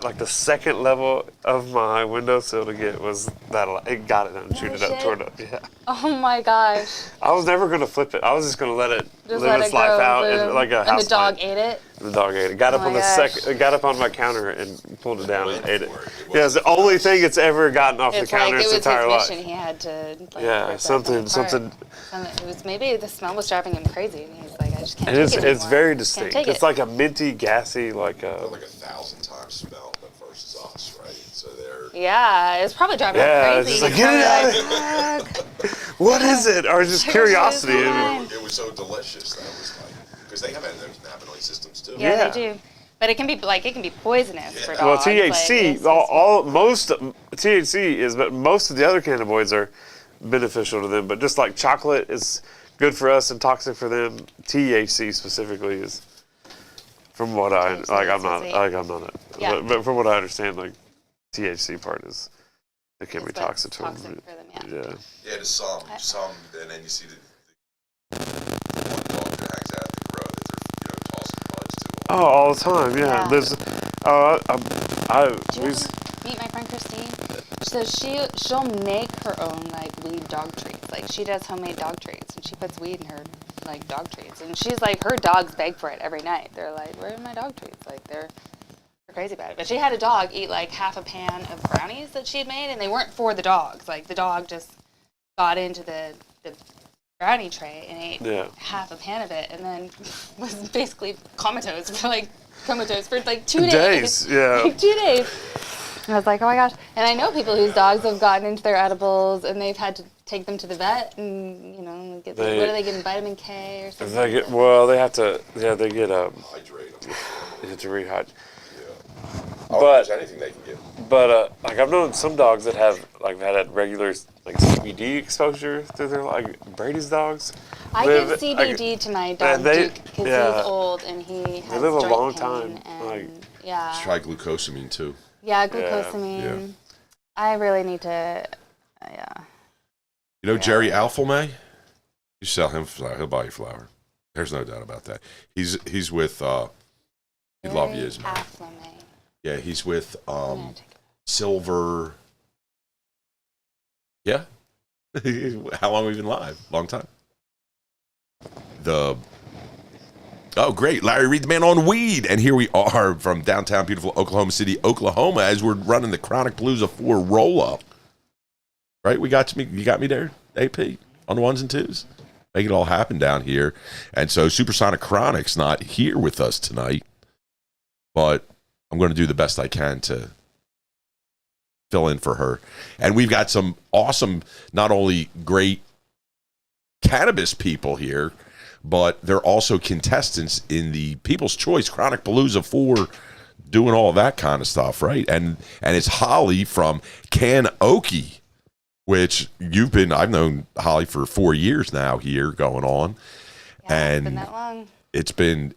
like the second level of my windowsill to get was that. It got it and shoot it up toward it. Yeah. Oh my gosh. I was never gonna flip it. I was just gonna let it live let its it life grow, out boom. and like a And house the dog plant. ate it? The dog ate it. Got up Oh on my the gosh. got up on my counter and pulled it down and ate it. Yeah, it's the only thing it's ever gotten off It's the counter like its it was entire his life. mission. He had to like, Yeah, rip that something. thing apart. It was maybe the smell was driving him crazy, and he's like, I just can't And take it's it anymore. it's very Can't distinct. take It's it. like a minty, gassy, like a. Like 1,000 times smell that versus us, right? So they're. Yeah, it's probably driving him Yeah, it's crazy. just like, He's get it probably out like, of here. What is it? Or just curiosity. It was so delicious. That was like, because they have endocannabinoid systems too. Yeah, Yeah. they do. But it can be poisonous for dogs. Well, like, THC, it's just- most THC is, but most of the other cannabinoids are beneficial to them. But just like chocolate is good for us and toxic for them, THC specifically is, from what I like, I'm not Yeah. but from what I understand, like THC part is it can be It's toxic to toxic them. for them, yeah. Yeah, to some, and then you see the one dog that hangs out at the grow that they're tossing buds to. Oh, all the time, yeah. Yeah. There's, Do you want to meet my friend Christine? So she'll make her own like weed dog treats. Like she does homemade dog treats, and she puts weed in her like dog treats. And she's like, her dogs beg for it every night. They're like, where are my dog treats? Like they're crazy about it. But she had a dog eat like half a pan of brownies that she had made, and they weren't for the dogs. Like the dog just got into the brownie tray and ate half a pan of it, and then was basically comatose for like 2 days. Yeah. Like 2 days. And I was like, oh my gosh. And I know people whose dogs have gotten into their edibles and they've had to take them to the vet and, get, what are they getting, vitamin K or something? They get they Hydrate them. they have to rehydrate. Yeah. But There's anything they can get. But like I've known some dogs that have like had regular like CBD exposure through their like Brady's dogs. I give CBD to my dog Duke because he's old and he has live a joint long pain time, and like- Just try glucosamine too. yeah, glucosamine. Yeah. I really need to, You know Jerry Alfalmay? You sell him flour, he'll buy you flour. There's no doubt about that. He's with he'd love you, man. Yeah, he's with Silver. Yeah. How long have we been live? Long time. Oh, great. Larry Reed, the man on weed. And here we are from downtown beautiful Oklahoma City, Oklahoma, as we're running the Chronic Palooza 4 roll-up. Right? You got me there, AP, on the ones and twos. Make it all happen down here. And so Supersonic Chronic's not here with us tonight, but I'm going to do the best I can to fill in for her. And we've got some awesome, not only great cannabis people here, but they're also contestants in the People's Choice Chronic Palooza 4, doing all that kind of stuff, right? And it's Holly from CanOkie, which I've known Holly for 4 years now here going on. Yeah, and it's been that long.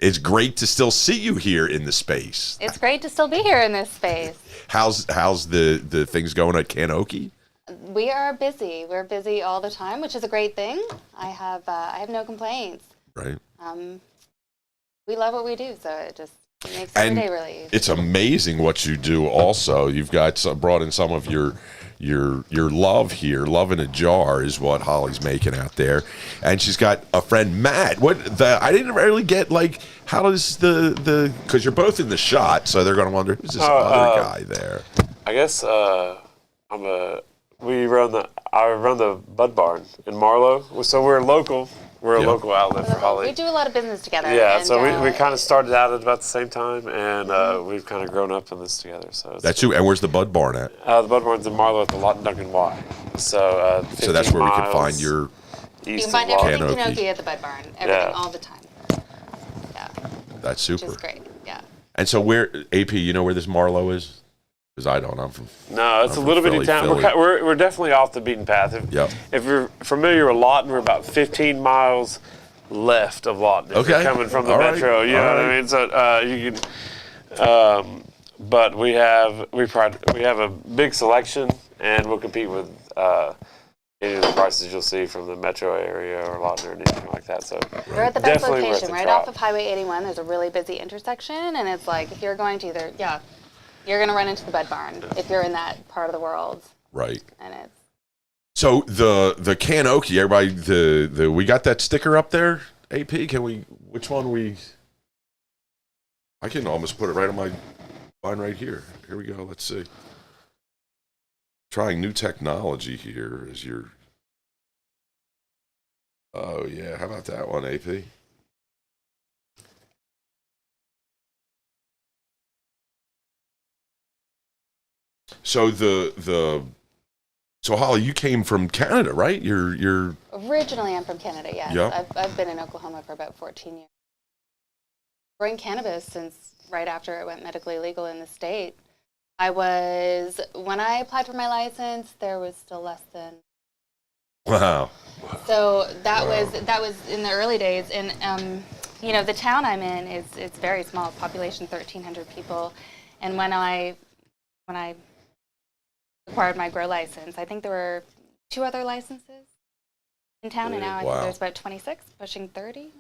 It's great to still see you here in the space. It's great to still be here in this space. How's the things going at CanOkie? We are busy. We're busy all the time, which is a great thing. I have no complaints. Right. We love what we do, so it makes every day really easy. It's amazing what you do. Also, you've got brought in some of your love here. Love in a jar is what Holly's making out there, and she's got a friend Matt. I didn't really get like how does because you're both in the shot, so they're going to wonder who's this other guy there. I guess I run the Bud Barn in Marlow, so we're local. We're a local outlet for Holly. We do a lot of business together. Yeah, and, so we kind of started out at about the same time, and we've kind of grown up in this together. So That's you. And where's the Bud Barn at? The Bud Barn's in Marlow at the Lawton Duncan Y. So that's where we can find your. You can find everything CanOkie. CanOkie at the Bud Barn. Everything all the time. Yeah. That's super. Which is great. Yeah. And so where AP, you know where this Marlow is? Because I don't. I'm from. No, it's a little bitty town. We're definitely off the beaten path. If you're familiar with Lawton, we're about 15 miles left of Lawton. If you're coming from the metro, you know what I mean. So you can. But we have a big selection, and we'll compete with any of the prices you'll see from the metro area or Lawton or anything like that. So we're at the best definitely location, right off of Highway 81. There's a really busy intersection, and it's like if you're going to either You're going to run into the bed barn if you're in that part of the world. Right. And it's. So the CanOkie, everybody, we got that sticker up there, AP? Which one I can almost put it right on mine right here. Here we go. Let's see. Trying new technology here as you're. Oh, yeah. How about that one, AP? So so Holly, you came from Canada, right? You're Originally, I'm from Canada, yes. Yep. I've been in Oklahoma for about 14 years. Growing cannabis since right after it went medically legal in the state. When I applied for my license, there was still less than. Wow. So that was in the early days, and the town I'm in it's very small, population 1,300 people, and when I acquired my grow license, I think there were 2 other licenses in town, and now I think there's about 26, pushing 30.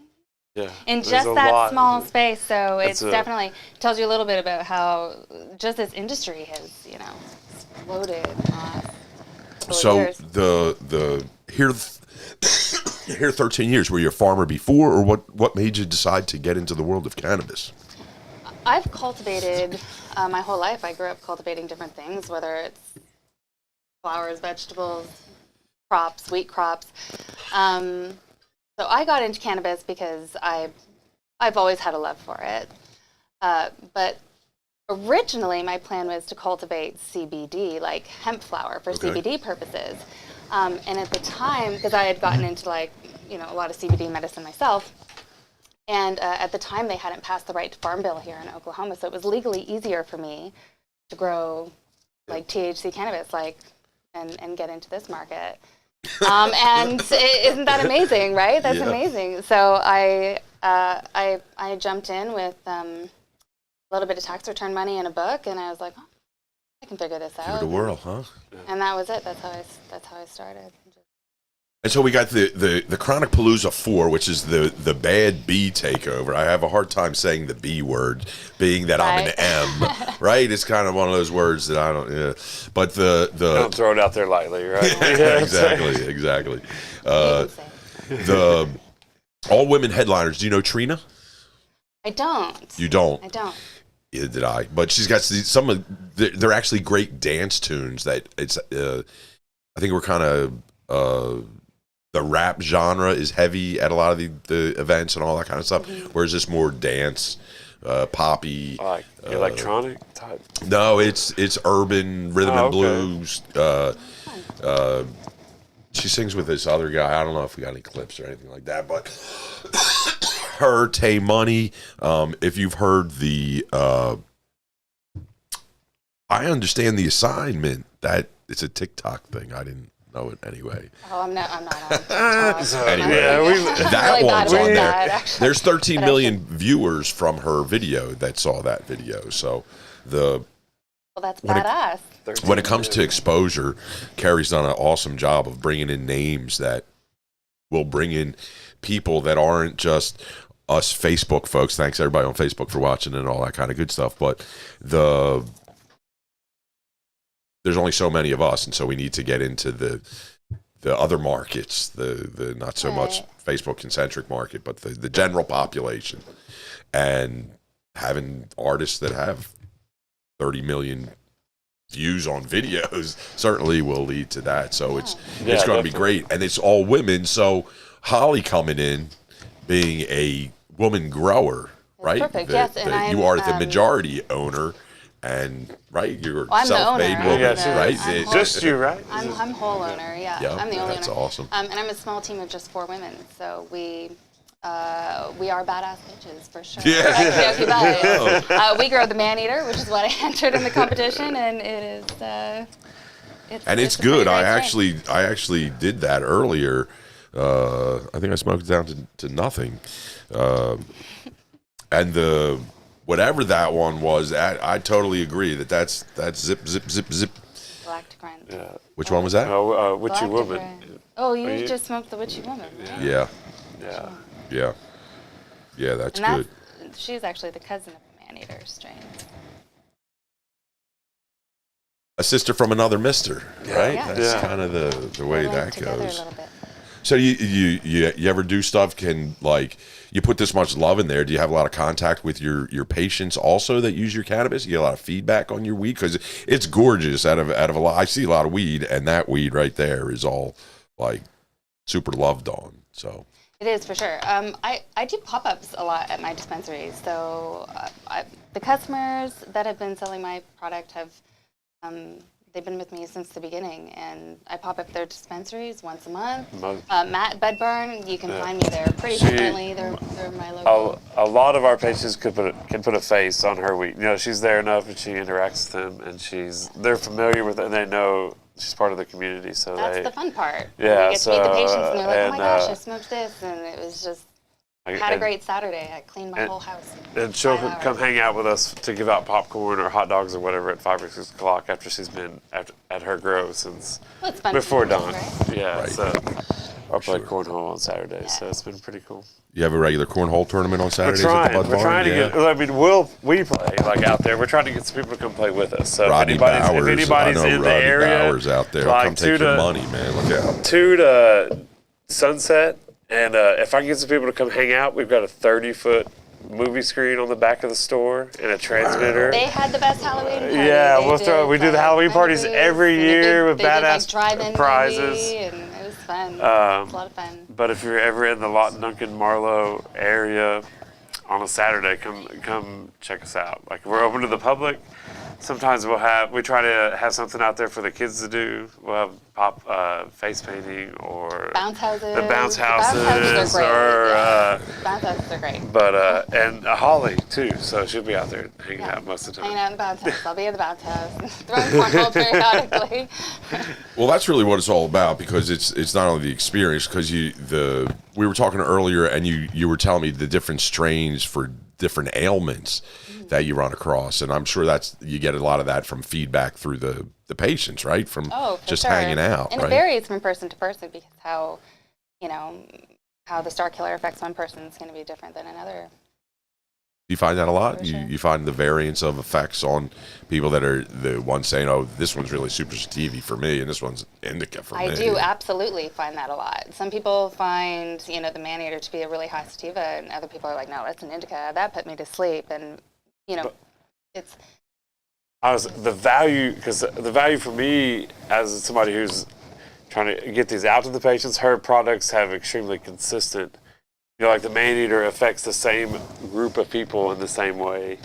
Yeah. In just that small space, so it's definitely tells you a little bit about how just this industry has, exploded. So years. the here 13 years. Were you a farmer before, or what made you decide to get into the world of cannabis? I've cultivated my whole life. I grew up cultivating different things, whether it's flowers, vegetables, crops, wheat crops. So I got into cannabis because I've always had a love for it. But originally, my plan was to cultivate CBD, like hemp flower, for CBD purposes. And at the time, because I had gotten into a lot of CBD medicine myself, and at the time they hadn't passed the right to farm bill here in Oklahoma, so it was legally easier for me to grow THC cannabis, and get into this market. And isn't that amazing, right? That's amazing. So I jumped in with a little bit of tax return money and a book, and I was like, I can figure this out. Give it a whirl, huh? And that was it. That's how I started. And so we got the Chronic Palooza 4, which is the bad B takeover. I have a hard time saying the B word, being that I'm an M, right? It's kind of one of those words that I don't. Yeah. But don't throw it out there lightly, right? Exactly. The all women headliners. Do you know Trina? I don't. You don't. I don't. Either did I. But she's got some of. They're actually great dance tunes that it's. I think we're kind of. The rap genre is heavy at a lot of the events and all that kind of stuff, whereas this more dance, poppy, like electronic type. No, it's urban rhythm and blues. She sings with this other guy. I don't know if we got any clips or anything like that, but her Tay Money. If you've heard the, I understand the assignment. That it's a TikTok thing. I didn't know it anyway. Oh, I'm not on TikTok. Anyway, that really one's on there. That, there's 13 million viewers from her video that saw that video. So well, that's badass. When it comes to exposure, Carrie's done an awesome job of bringing in names that will bring in people that aren't just us Facebook folks. Thanks everybody on Facebook for watching and all that kind of good stuff. But there's only so many of us, and so we need to get into the other markets, the not so much Facebook concentric market, but the general population, and having artists that have 30 million views on videos certainly will lead to that. So it's going to be great, and it's all women. So Holly coming in, being a woman grower, right? Perfect. Yes, and you are the majority owner. And you're I'm self-made woman, right? Just you, right? I'm whole owner. Yeah, I'm the only that's owner. awesome. And I'm a small team of just 4 women, so we are badass bitches for sure. Yeah. We grow the man eater, which is what I entered in the competition, and it is. It's good. I actually did that earlier. I think I smoked it down to nothing, and whatever that one was, I totally agree that's zip. Galactic. Yeah. Which one was that? Oh, Witchy Woman. Oh, you just smoked the Witchy Woman, right? Yeah. Yeah, that's good. She's actually the cousin of the man-eater strain. a sister from another mister, right? Yeah. That's kind of the way that together goes. a little bit. So you ever do stuff? Can like you put this much love in there? Do you have a lot of contact with your patients also that use your cannabis? You get a lot of feedback on your weed because it's gorgeous. Out of a lot, I see a lot of weed, and that weed right there is all like super loved on. So it is for sure. I do pop-ups a lot at my dispensaries. So the customers that have been selling my product have. They've been with me since the beginning, and I pop up their dispensaries once a month. Matt Bedburn, you can find me there pretty frequently. They're my local. A lot of our patients can put a face on her weed. You know, she's there enough, and she interacts with them, and they're familiar with it, and they know she's part of the community. So that's the fun part. Yeah, you get to meet the patients, and they're like, "Oh my gosh, I smoked this," and it was just. I had a great Saturday. I cleaned my whole house. And she'll come hang out with us to give out popcorn or hot dogs or whatever at 5 or 6 o'clock after she's been at her grow since before dawn. Right? Yeah, right. So I'll play cornhole on Saturdays, so it's been pretty cool. You have a regular cornhole tournament on Saturdays at the Bud Barn? We're trying to get. I mean, we play like out there. We're trying to get some people to come play with us. So if anybody's in the area, Bowers out there, like come take your money, man. Look out. 2 to Sunset. And if I can get some people to come hang out, we've got a 30-foot movie screen on the back of the store and a transmitter. They had the best Halloween party. Yeah, we do the Halloween parties every year with badass prizes. And it was fun. It was a lot of fun. But if you're ever in the Lawton, Duncan, Marlowe area on a Saturday, come check us out. Like, we're open to the public. Sometimes we try to have something out there for the kids to do. We'll have face painting or bounce houses. The bounce houses. Bounce houses are great. Bounce houses are great. But and Holly too, so she'll be out there hanging out most of the time. Hanging out in the bounce house. I'll be in the bounce house, throwing cornhole periodically. Well, that's really what it's all about, because it's not only the experience. Because we were talking earlier, and you were telling me the different strains for different ailments that you run across, and I'm sure you get a lot of that from feedback through the patients, right? From just hanging out, and right? It varies from person to person, because how the Star Killer affects one person is going to be different than another. Do you find that a lot? Sure. You find the variance of effects on people that are the ones saying, "Oh, this one's really super sativa for me, and this one's indica for me." I do absolutely find that a lot. Some people find the man-eater to be a really high sativa, and other people are like, "No, that's an indica. That put me to sleep." And it's. The value for me as somebody who's trying to get these out to the patients, her products have extremely consistent. Like the man-eater affects the same group of people in the same way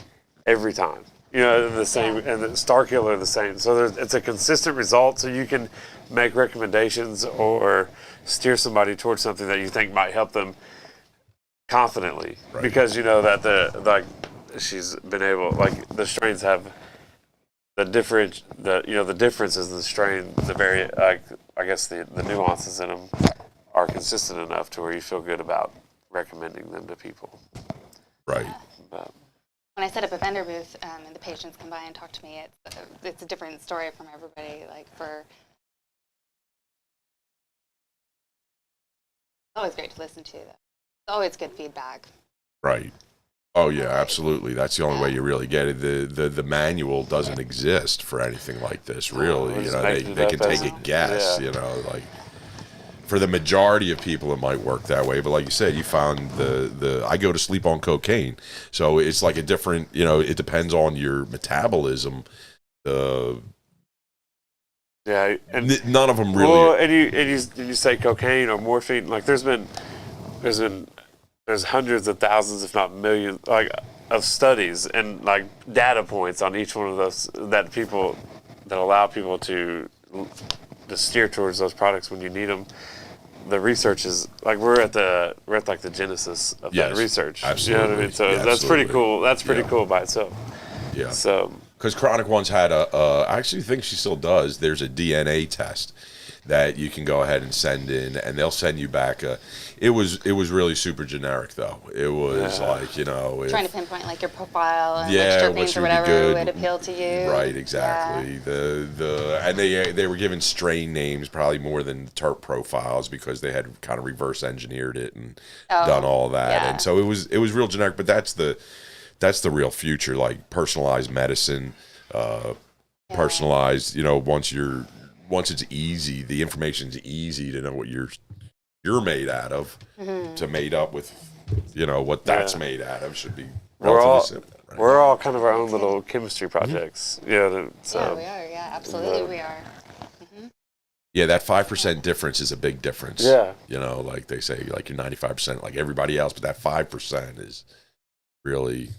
every time. The same, and the Star Killer the same. So it's a consistent result. So you can make recommendations or steer somebody towards something that you think might help them confidently, right? Because that she's been able, like, the strains have the difference in the strain, I guess the nuances in them are consistent enough to where you feel good about recommending them to people. Right. When I set up a vendor booth and the patients come by and talk to me, it's a different story from everybody. Like, it's always great to listen to. It's always good feedback. Right. Oh yeah, absolutely. That's the only way you really get it. The manual doesn't exist for anything like this, really. They can take a guess. Like, for the majority of people, it might work that way. But like you said, you found I go to sleep on cocaine, so it's like a different. It depends on your metabolism. Yeah, and none of them really. Well, and you say cocaine or morphine. Like, there's hundreds of thousands, if not millions, of studies and data points on each one of those that allow people to steer towards those products when you need them. The research is we're at the genesis of that research. Absolutely. You know what I mean? So that's pretty cool. That's pretty cool by itself. Yeah. So because Chronic once had I actually think she still does. There's a DNA test that you can go ahead and send in, and they'll send you back it was really super generic, though. It was trying to pinpoint your profile and which terpenes or whatever would appeal to you. Right, exactly. Yeah. And they were given strain names probably more than terp profiles, because they had kind of reverse engineered it and done all that. Yeah. And so it was real generic, but that's the real future, like personalized medicine, personalized. You know, once it's easy, the information's easy to know what you're made out of, to made up with, you know, what that's made out of should be relatively simple. Right? We're all kind of our own little chemistry projects. Yeah, so. We are. Yeah, absolutely, we are. Yeah, that 5% difference is a big difference. Yeah. You know, like they say, like you're 95% like everybody else, but that 5% is really.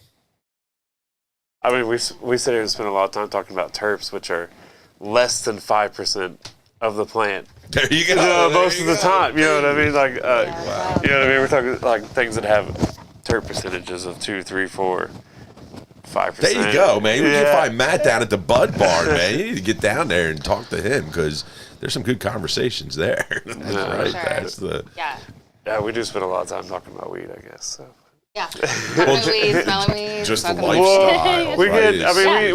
I mean, we sit here and spend a lot of time talking about terps, which are less than 5% of the plant. There you go. Most of the time, you know what I mean? Like, you know what I mean? We're talking like things that have terp percentages of 2, 3, 4, 5%. There you go, man. We can find Matt down at the Bud Barn, man. You need to get down there and talk to him because there's some good conversations there. That's right. Sure. That's the. Yeah, we do spend a lot of time talking about weed, I guess. So. Yeah, smelling weed, just the smoking lifestyle. We get. I mean,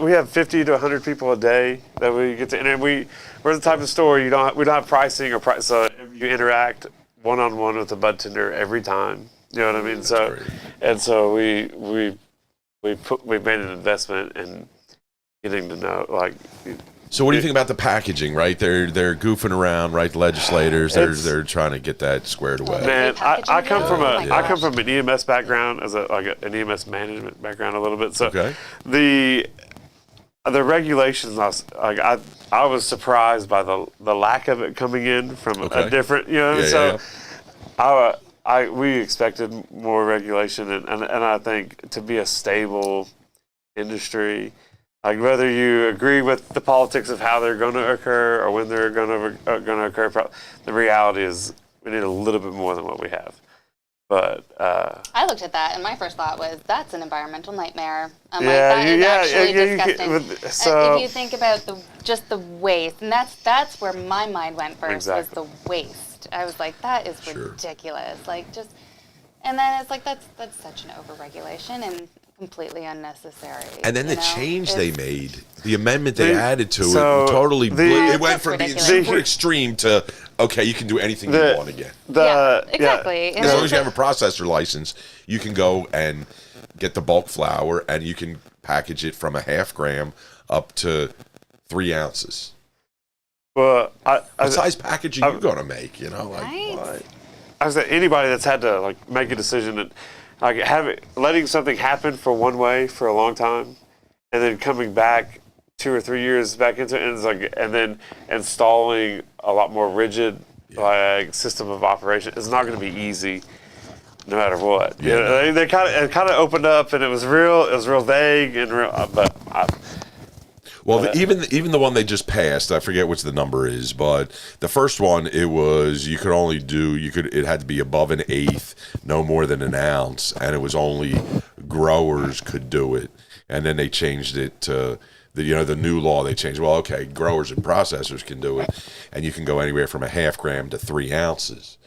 we have 50 to 100 people a day that we get to, and we're the type of store we don't have pricing or price, so you interact one-on-one with the bud tender every time. You know what I mean? So, and so we've made an investment in getting to know like. So what do you think about the packaging? Right, they're goofing around. Right, the legislators they're trying to get that squared away. Man, I come from an EMS background as an EMS management background a little bit. So the regulations, I was surprised by the lack of it coming in from a different, you know. We expected more regulation, and I think to be a stable industry. Like whether you agree with the politics of how they're going to occur or when they're going to occur, the reality is we need a little bit more than what we have. But I looked at that, and my first thought was that's an environmental nightmare. I'm like, that is actually disgusting. So if you think about just the waste, and that's where my mind went first was the waste. I was like, that is ridiculous. Like and then it's like that's such an overregulation and completely unnecessary. And then the change they made, the amendment they added to it, totally it went from being super extreme to okay, you can do anything you want again. Exactly. As long as you have a processor license, you can go and get the bulk flour, and you can package it from a 0.5 gram up to 3 ounces. Well, what size packaging are you going to make? You know, like what? I was anybody that's had to like make a decision that. Like letting something happen for one way for a long time, and then coming back 2 or 3 years back into it, and it's like, and then installing a lot more rigid like system of operation is not going to be easy, no matter what. Yeah. You know, they kind of opened up, and it was real vague and real, but. Even the one they just passed, I forget which the number is, but the first one, it was it had to be above 1/8, no more than 1 ounce, and it was only growers could do it. And then they changed it to the new law. They changed, growers and processors can do it, and you can go anywhere from a 0.5 gram to 3 ounces.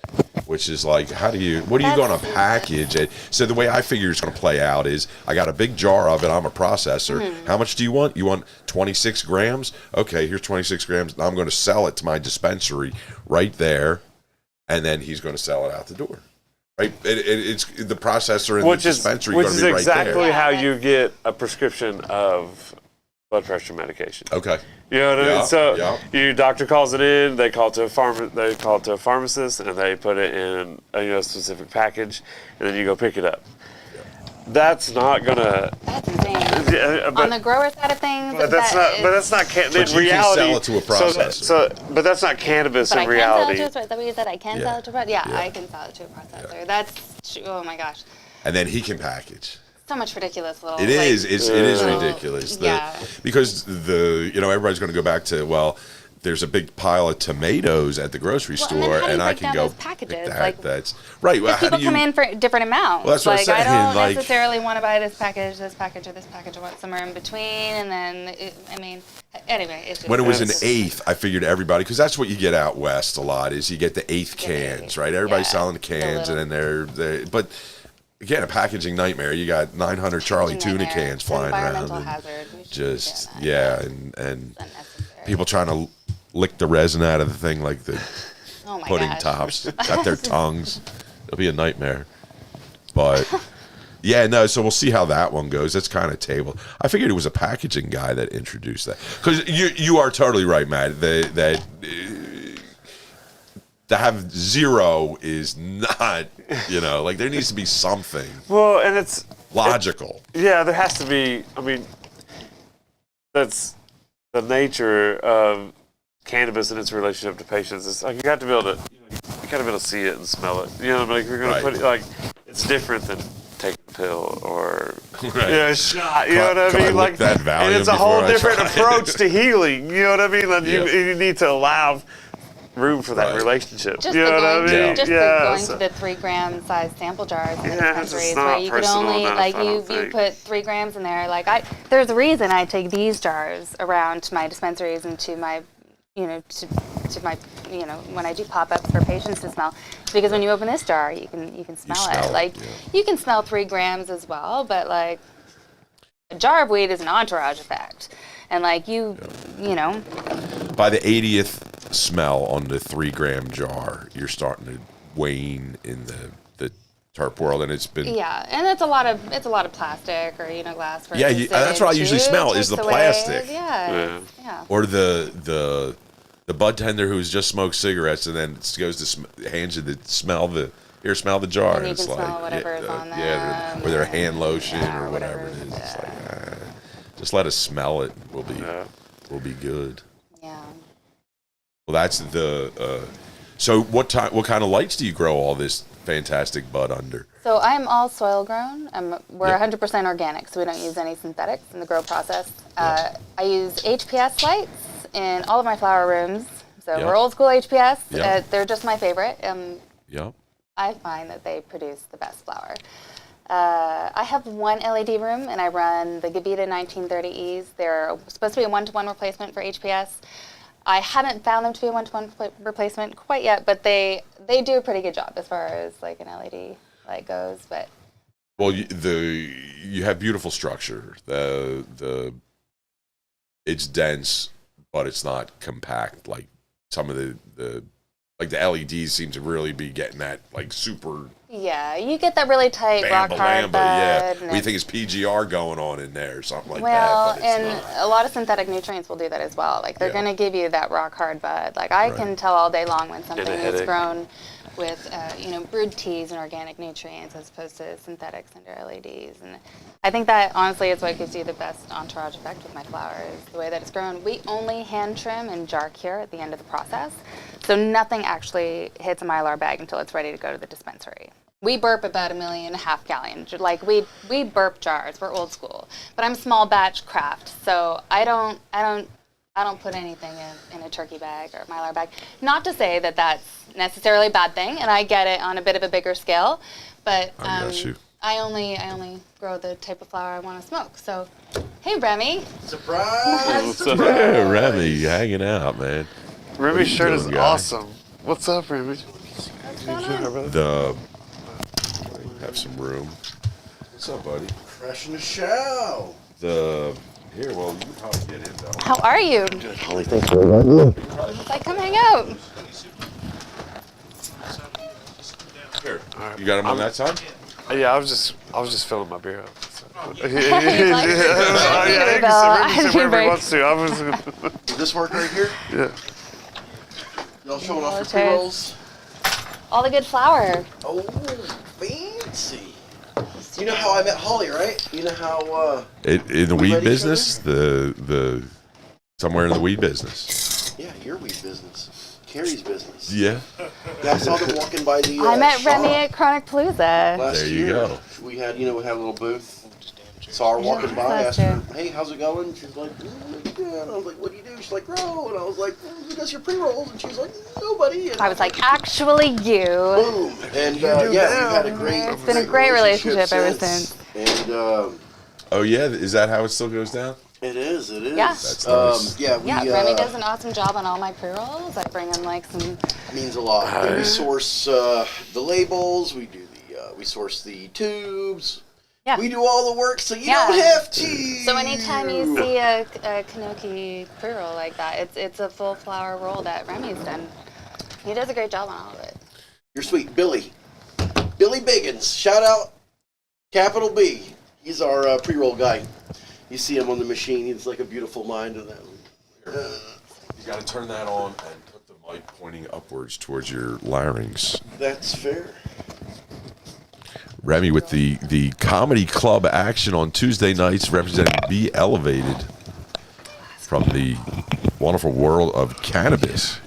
Which is like, what are you going to package it? So the way I figure it's going to play out is I got a big jar of it. I'm a processor. How much do you want? You want 26 grams? Okay, here's 26 grams. Now I'm going to sell it to my dispensary right there, and then he's going to sell it out the door. Right? It's the processor and the dispensary are going to be right there. Which is exactly how you get a prescription of blood pressure medication. Okay. You know what I mean? So your doctor calls it in, they call it to a pharmacist, and they put it in a specific package, and then you go pick it up. That's not gonna. That's insane. On the grower side of things, but that's not. But you can sell it to a processor. But that's not cannabis in reality. Is that what you said? I can sell it to a processor. Yeah, I can sell it to a processor. Yeah. That's oh my gosh. And then he can package. So much ridiculous little. It is ridiculous. Because everybody's going to go back to there's a big pile of tomatoes at the grocery store, and I can go packages. That's right. Well, people come in for different amounts. Well, that's what I'm saying. I don't necessarily want to buy this package, or this package. I want somewhere in between, and then anyway. It's just when it was an 1/8, I figured everybody, because that's what you get out west a lot is you get the 1/8 cans, right? Everybody's selling the cans, and then but. Again, a packaging nightmare. You got 900 Charlie tuna cans flying around. Hazard. Just and people trying to lick the resin out of the thing like the pudding tops. Got their tongues. It'll be a nightmare. But Yeah, no, so we'll see how that one goes. That's kind of tabled. I figured it was a packaging guy that introduced that. Because you are totally right, Matt, that to have zero is not, like there needs to be something. Well, and it's logical. Yeah, there has to be. I mean, that's the nature of cannabis and its relationship to patients. It's like you got to be able to see it and smell it. Like you're gonna put it like it's different than taking a pill or a shot. You know what I mean? Like that and it's a whole different approach to healing. You know what I mean? Like you need to allow room for that relationship. Just you know what I mean? Just going to the 3 gram size sample jars in the dispensaries where you could only you put 3 grams in there. Like there's a reason I take these jars around to my dispensaries and to my to my when I do pop-ups for patients to smell, because when you open this jar you can smell it. Like you can smell 3 grams as well, but like a jar of weed is an entourage effect, and like by the 80th smell on the 3 gram jar, you're starting to wane in the terp world, and it's been and it's a lot of plastic or glass. For that's what I usually smell is the plastic. Yeah. Or the bud tender who's just smoked cigarettes and then goes to hands you the smell the jar, and it's like smell whatever is on them, or their hand lotion or whatever it is. It's like just let us smell it. We'll be good. Yeah. Well, that's the. So what kind of lights do you grow all this fantastic bud under? So I'm all soil grown. We're 100% organic, so we don't use any synthetics in the grow process. I use HPS lights in all of my flower rooms. So we're old school HPS. They're just my favorite. I find that they produce the best flower. I have one LED room, and I run the Gavita 1930Es. They're supposed to be a 1-to-1 replacement for HPS. I haven't found them to be a 1-to-1 replacement quite yet, but they do a pretty good job as far as like an LED light goes. But you have beautiful structure. It's dense, but it's not compact like some of the LEDs seem to really be getting that like super. Yeah, you get that really tight rock hard bud. We think it's PGR going on in there or something like that. Well, and a lot of synthetic nutrients will do that as well. Like they're going to give you that rock hard bud. Like I can tell all day long when something is grown with brewed teas and organic nutrients as opposed to synthetics under LEDs. And I think that honestly is what gives you the best entourage effect with my flowers, the way that it's grown. We only hand trim and jar cure at the end of the process. So nothing actually hits a Mylar bag until it's ready to go to the dispensary. We burp about 1.5 million gallons. Like we burp jars. We're old school. But I'm small batch craft, so I don't put anything in a turkey bag or a Mylar bag. Not to say that that's necessarily a bad thing, and I get it on a bit of a bigger scale. But I only grow the type of flower I want to smoke. So, hey, Remy. Surprise! Yeah, Remy, hanging out, man. Remy's shirt is awesome. What's up, Remy? Have some room. What's up, buddy? Fresh in the show. You can probably get in though. How are you? Good, Holly. Thanks for inviting. Like, come hang out. Here, you got him on that side? Yeah, I was just filling my beer up. So. Whatever wants to. Does this work right here? Yeah. Y'all showing off your pre-rolls? All the good flour. Oh, fancy. You know how I met Holly, right? You know how in the weed business, the somewhere in the weed business. Yeah, your weed business, Carrie's business. Yeah. I saw them walking by the. I met Remy at Chronic Palooza. There you go. We had a little booth. Saw her walking by. Asked her, "Hey, how's it going?" She's like, "Good." And I was like, "What do you do?" She's like, "Grow." And I was like, "Who does your pre-rolls?" And she's like, "Nobody." And I was like, "Actually, you." Boom. And we've had a great. It's been a great relationship ever since. And oh yeah, is that how it still goes down? It is. It is. Yeah. That's nice. Remy does an awesome job on all my pre-rolls. I bring in like some. Means a lot. We source the labels. We do we source the tubes. Yeah. We do all the work, so you don't have to. So anytime you see a CanOkie pre-roll like that, it's a full flower roll that Remy's done. He does a great job on all of it. You're sweet, Billy Biggins. Shout out Capital B. He's our pre-roll guy. You see him on the machine. He's like a beautiful mind. And you got to turn that on and put the mic pointing upwards towards your larynx. That's fair. Remy with the comedy club action on Tuesday nights, representing Be Elevated from the wonderful world of cannabis.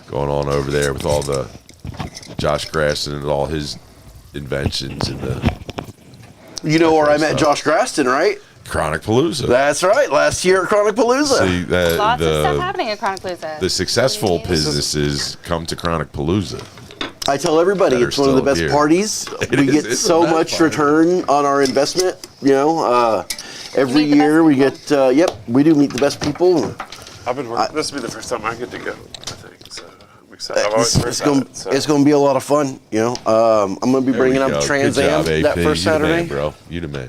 Going on over there with all the Josh Graston and all his inventions and the. You know where I met Josh Graston, right? Chronic Palooza. That's right. Last year at Chronic Palooza. See, Lots of stuff happening at Chronic Palooza. The successful businesses come to Chronic Palooza. I tell everybody it's one of the best parties. We get so much return on our investment. You know, every year we get. We do meet the best people. I've been working. This will be the first time I get to go, I think. So I'm excited. I've always heard about it. So. It's going to be a lot of fun. You know, I'm going to be bringing up Trans Am that first Saturday. You the man, bro. You the man.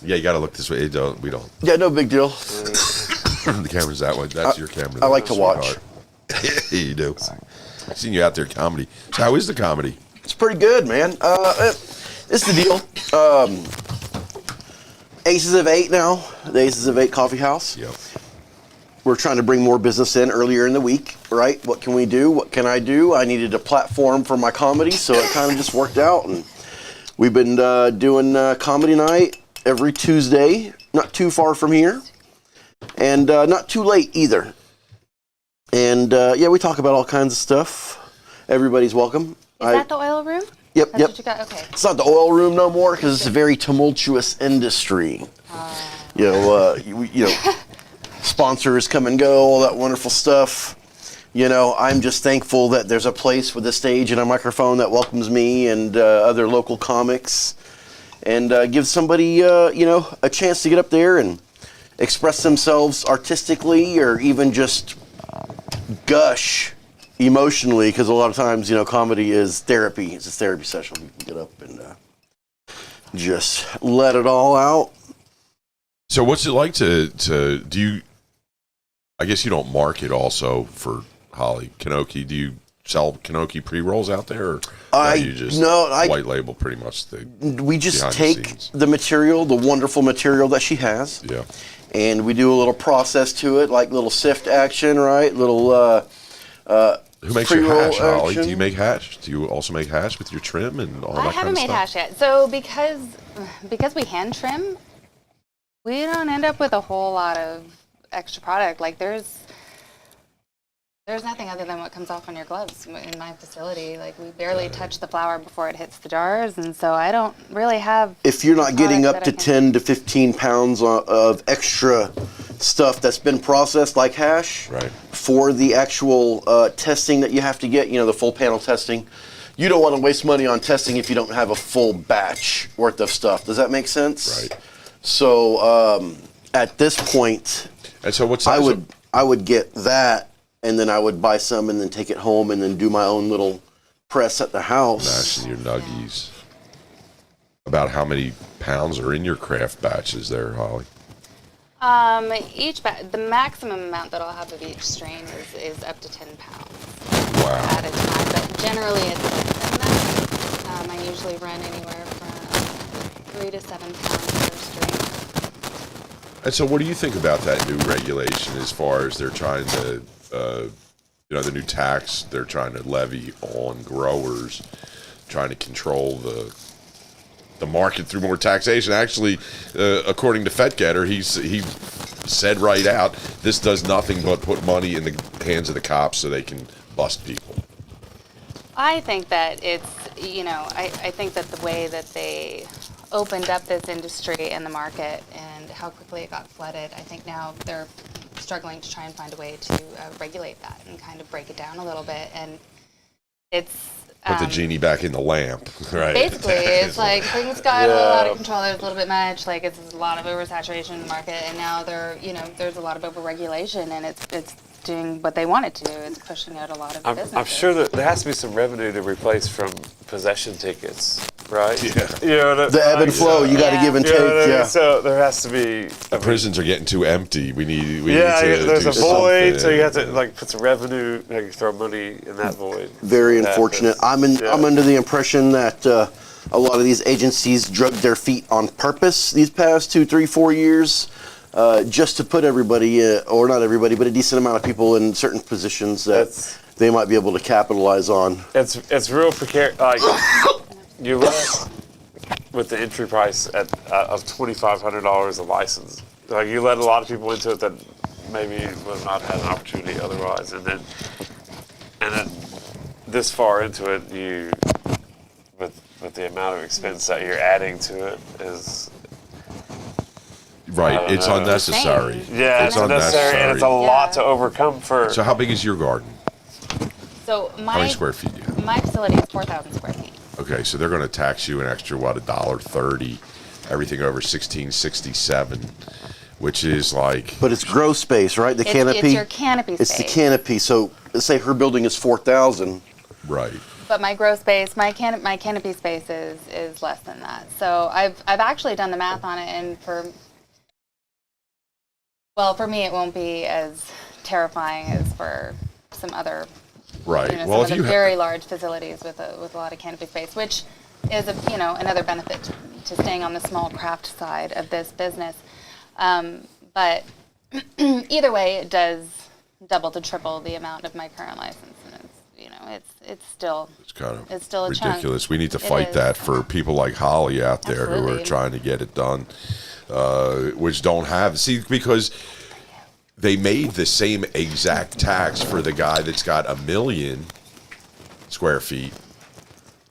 Yeah, you got to look this way. We don't. Yeah, no big deal. The camera's that way. That's your camera. I like to watch. You do. I've seen you out there comedy. So how is the comedy? It's pretty good, man. This is the deal. Aces of 8 now. The Aces of 8 Coffee House. Yep. We're trying to bring more business in earlier in the week, right? What can we do? What can I do? I needed a platform for my comedy, so it kind of just worked out. And we've been doing comedy night every Tuesday, not too far from here, and not too late either. And we talk about all kinds of stuff. Everybody's welcome. Is that the oil room? Yep, That's yep. What you got? Okay. It's not the oil room no more because it's a very tumultuous industry. You know, sponsors come and go, all that wonderful stuff. You know, I'm just thankful that there's a place with a stage and a microphone that welcomes me and other local comics, and gives somebody a chance to get up there and express themselves artistically or even just gush emotionally, because a lot of times, comedy is therapy. It's a therapy session. You can get up and just let it all out. So what's it like to do you, I guess you don't market also for Holly CanOkie. Do you sell CanOkie pre-rolls out there, or you just white label pretty much we just take the material, the wonderful material that she has, and we do a little process to it, like little sift action, right? Little who makes your hash, Holly? Do you make hash? Do you also make hash with your trim and all that kind of stuff? I haven't made hash yet. So because we hand trim, we don't end up with a whole lot of extra product. Like there's nothing other than what comes off on your gloves in my facility. Like we barely touch the flour before it hits the jars, and so I don't really have. If you're not getting up to 10 to 15 pounds of extra stuff that's been processed like hash, right, for the actual testing that you have to get, the full panel testing, you don't want to waste money on testing if you don't have a full batch worth of stuff. Does that make sense? Right. So at this point, and so what size I would get that. And then I would buy some and then take it home and then do my own little press at the house. Mashing your nuggies. About how many pounds are in your craft batches there, Holly? The maximum amount that I'll have of each strain is up to 10 pounds at a time. But generally it's less than that. I usually run anywhere from 3 to 7 pounds per strain. And so what do you think about that new regulation as far as they're trying to the new tax they're trying to levy on growers, trying to control the market through more taxation? Actually, according to Fetgetter, he said right out, this does nothing but put money in the hands of the cops so they can bust people. I think that it's, I think that the way that they opened up this industry and the market and how quickly it got flooded, I think now they're struggling to try and find a way to regulate that and kind of break it down a little bit. And it's put the genie back in the lamp, right? Basically, it's like things got a little out of control. There's a little bit much, like it's a lot of oversaturation in the market, and now there's a lot of overregulation, and it's doing what they want it to do. It's pushing out a lot of businesses. I'm sure that there has to be some revenue to replace from possession tickets, right? Yeah. The ebb and flow, you got to give and take. So there has to be. The prisons are getting too empty. We need to there's a void, something. so you have to put some revenue, throw money in that void. Very unfortunate. I'm under the impression that A lot of these agencies dragged their feet on purpose these past 2, 3, 4 years, just to put everybody, or not everybody, but a decent amount of people in certain positions that they might be able to capitalize on. It's real precarious. Like you look with the entry price of $2,500 a license. Like you let a lot of people into it that maybe would have not had an opportunity otherwise, and then this far into it, you with the amount of expense that you're adding to it is right. It's unnecessary. Yeah, it's unnecessary, and it's a lot to overcome for. So how big is your garden? So how many square feet do you have? My facility is 4,000 square feet. Okay, so they're going to tax you an extra $1.30, everything over 1667, which is like. But it's grow space, right? The canopy. It's your canopy space. It's the canopy. So let's say her building is 4,000. Right. But my grow space, my canopy space is less than that. So I've actually done the math on it, and for me it won't be as terrifying as for some other. Right. Some of the very large facilities with a lot of canopy space, which is another benefit to staying on the small craft side of this business. But either way, it does double to triple the amount of my current license, and it's still a ridiculous. Chunk. We need to fight that for people like Holly out there who are trying to get it done, which don't have because. They made the same exact tax for the guy that's got 1 million square feet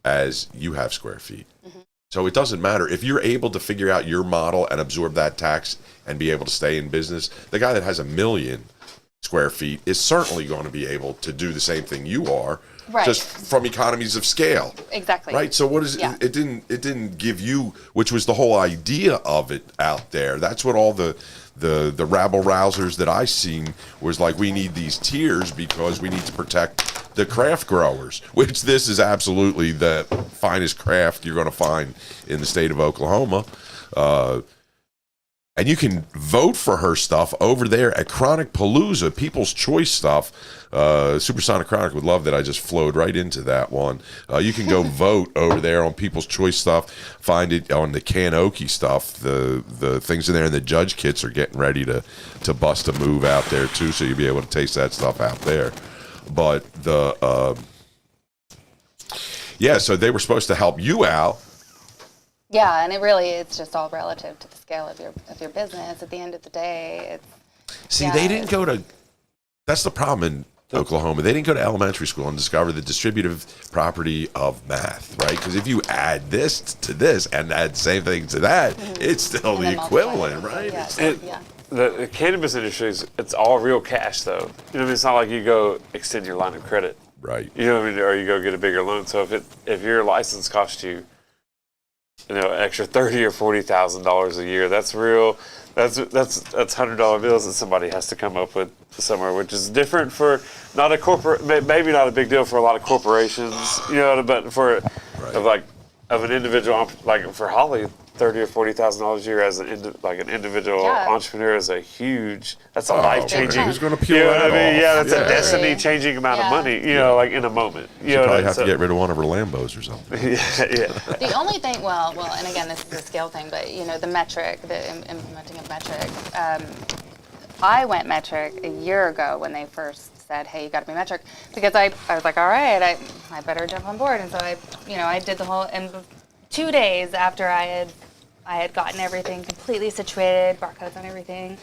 as you have square feet. Mm-hmm. So it doesn't matter. If you're able to figure out your model and absorb that tax and be able to stay in business, the guy that has 1 million square feet is certainly going to be able to do the same thing you are, right. Just from economies of scale. Exactly. Right. So what is it? It didn't give you, which was the whole idea of it out there. That's what all the rabble rousers that I seen was like, we need these tiers because we need to protect the craft growers, which this is absolutely the finest craft you're going to find in the state of Oklahoma. And you can vote for her stuff over there at Chronic Palooza, People's Choice stuff. Supersonic Chronic would love that I just flowed right into that one. You can go vote over there on People's Choice stuff. Find it on the CanOkie stuff. The things in there, and the judge kits are getting ready to bust a move out there too, so you'll be able to taste that stuff out there. But so they were supposed to help you out. Yeah, and it's just all relative to the scale of your business. At the end of the day, they didn't go to. That's the problem in Oklahoma. They didn't go to elementary school and discover the distributive property of math, right? Because if you add this to this and add the same thing to that, it's still the equivalent, right? The cannabis industry it's all real cash, though. You know what I mean? It's not like you go extend your line of credit, right? You know what I mean? Or you go get a bigger loan. So if your license costs you, extra $30,000 or $40,000 a year. That's real. That's $100 bills that somebody has to come up with somewhere, which is different for not a corporate, maybe not a big deal for a lot of corporations, but for of an individual, like for Holly, $30,000 or $40,000 a year as an individual entrepreneur is that's a life-changing. Who's going to peel that off? That's a destiny-changing amount of money, like in a moment. You probably have to get rid of one of her Lambos or something. The only thing, and again, this is a scale thing, but the metric, the implementing of metric, I went metric a year ago when they first said, hey, you got to be metric, because I was like, all right, I better jump on board, and so I did the whole, and 2 days after I had gotten everything completely situated, barcodes on everything.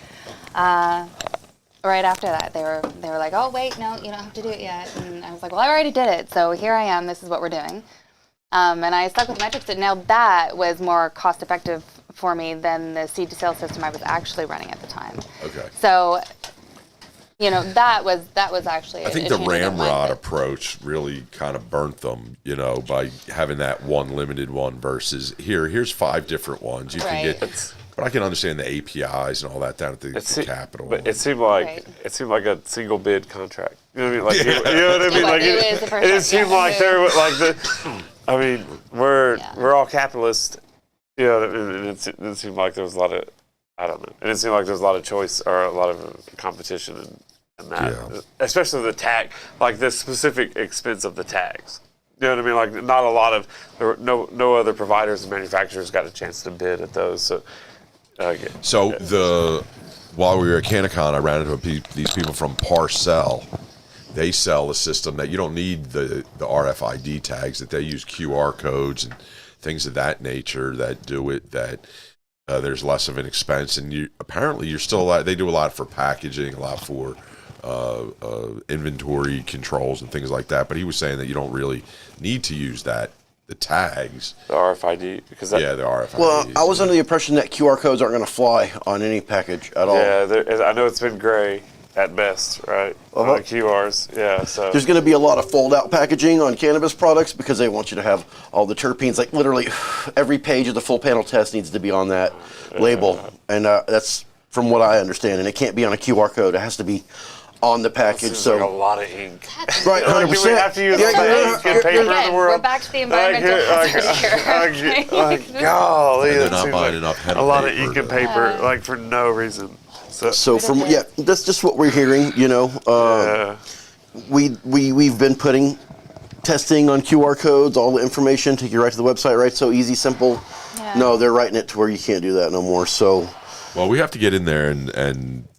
Right after that, they were like, "Oh wait, no, you don't have to do it yet." And I was like, "Well, I already did it, so here I am. This is what we're doing." And I stuck with metrics. And now that was more cost effective for me than the seed to sale system I was actually running at the time. Okay. So, that was actually. I think the ramrod approach really kind of burnt them, by having that one limited one versus here's 5 different ones you can get. But I can understand the APIs and all that down at the Capitol. But it seemed like a single bid contract. You know what I mean? Like you know what I mean? Like it seemed like there was like the. I mean, we're all capitalists. And it seemed like there was a lot of. I don't know. And it seemed like there was a lot of choice or a lot of competition and that, especially the tag, like the specific expense of the tags. You know what I mean? Like not a lot of no other providers and manufacturers got a chance to bid at those. So, while we were at CanOkie, I ran into these people from Parcel. They sell a system that you don't need the RFID tags, that they use QR codes and things of that nature that do it, that there's less of an expense. And you're still they do a lot for packaging, a lot for inventory controls and things like that. But he was saying that you don't really need to use the tags. The RFID? The RFID. Well, I was under the impression that QR codes aren't going to fly on any package at all. Yeah, I know it's been gray at best, right? The QRs, yeah. So there's going to be a lot of fold-out packaging on cannabis products because they want you to have all the terpenes. Like literally, every page of the full panel test needs to be on that label, and that's from what I understand. And it can't be on a QR code; it has to be on the package. So like a lot of ink. Right, 100%. We have to use all the ink and paper in the world. We're back to the environmental hazard here. Golly, they're not buying enough hemp a lot of paper, ink and paper, like for no reason. So that's just what we're hearing. We've been putting testing on QR codes, all the information, take you right to the website, right? So easy, simple. Yeah. No, they're writing it to where you can't do that no more. So, well, we have to get in there and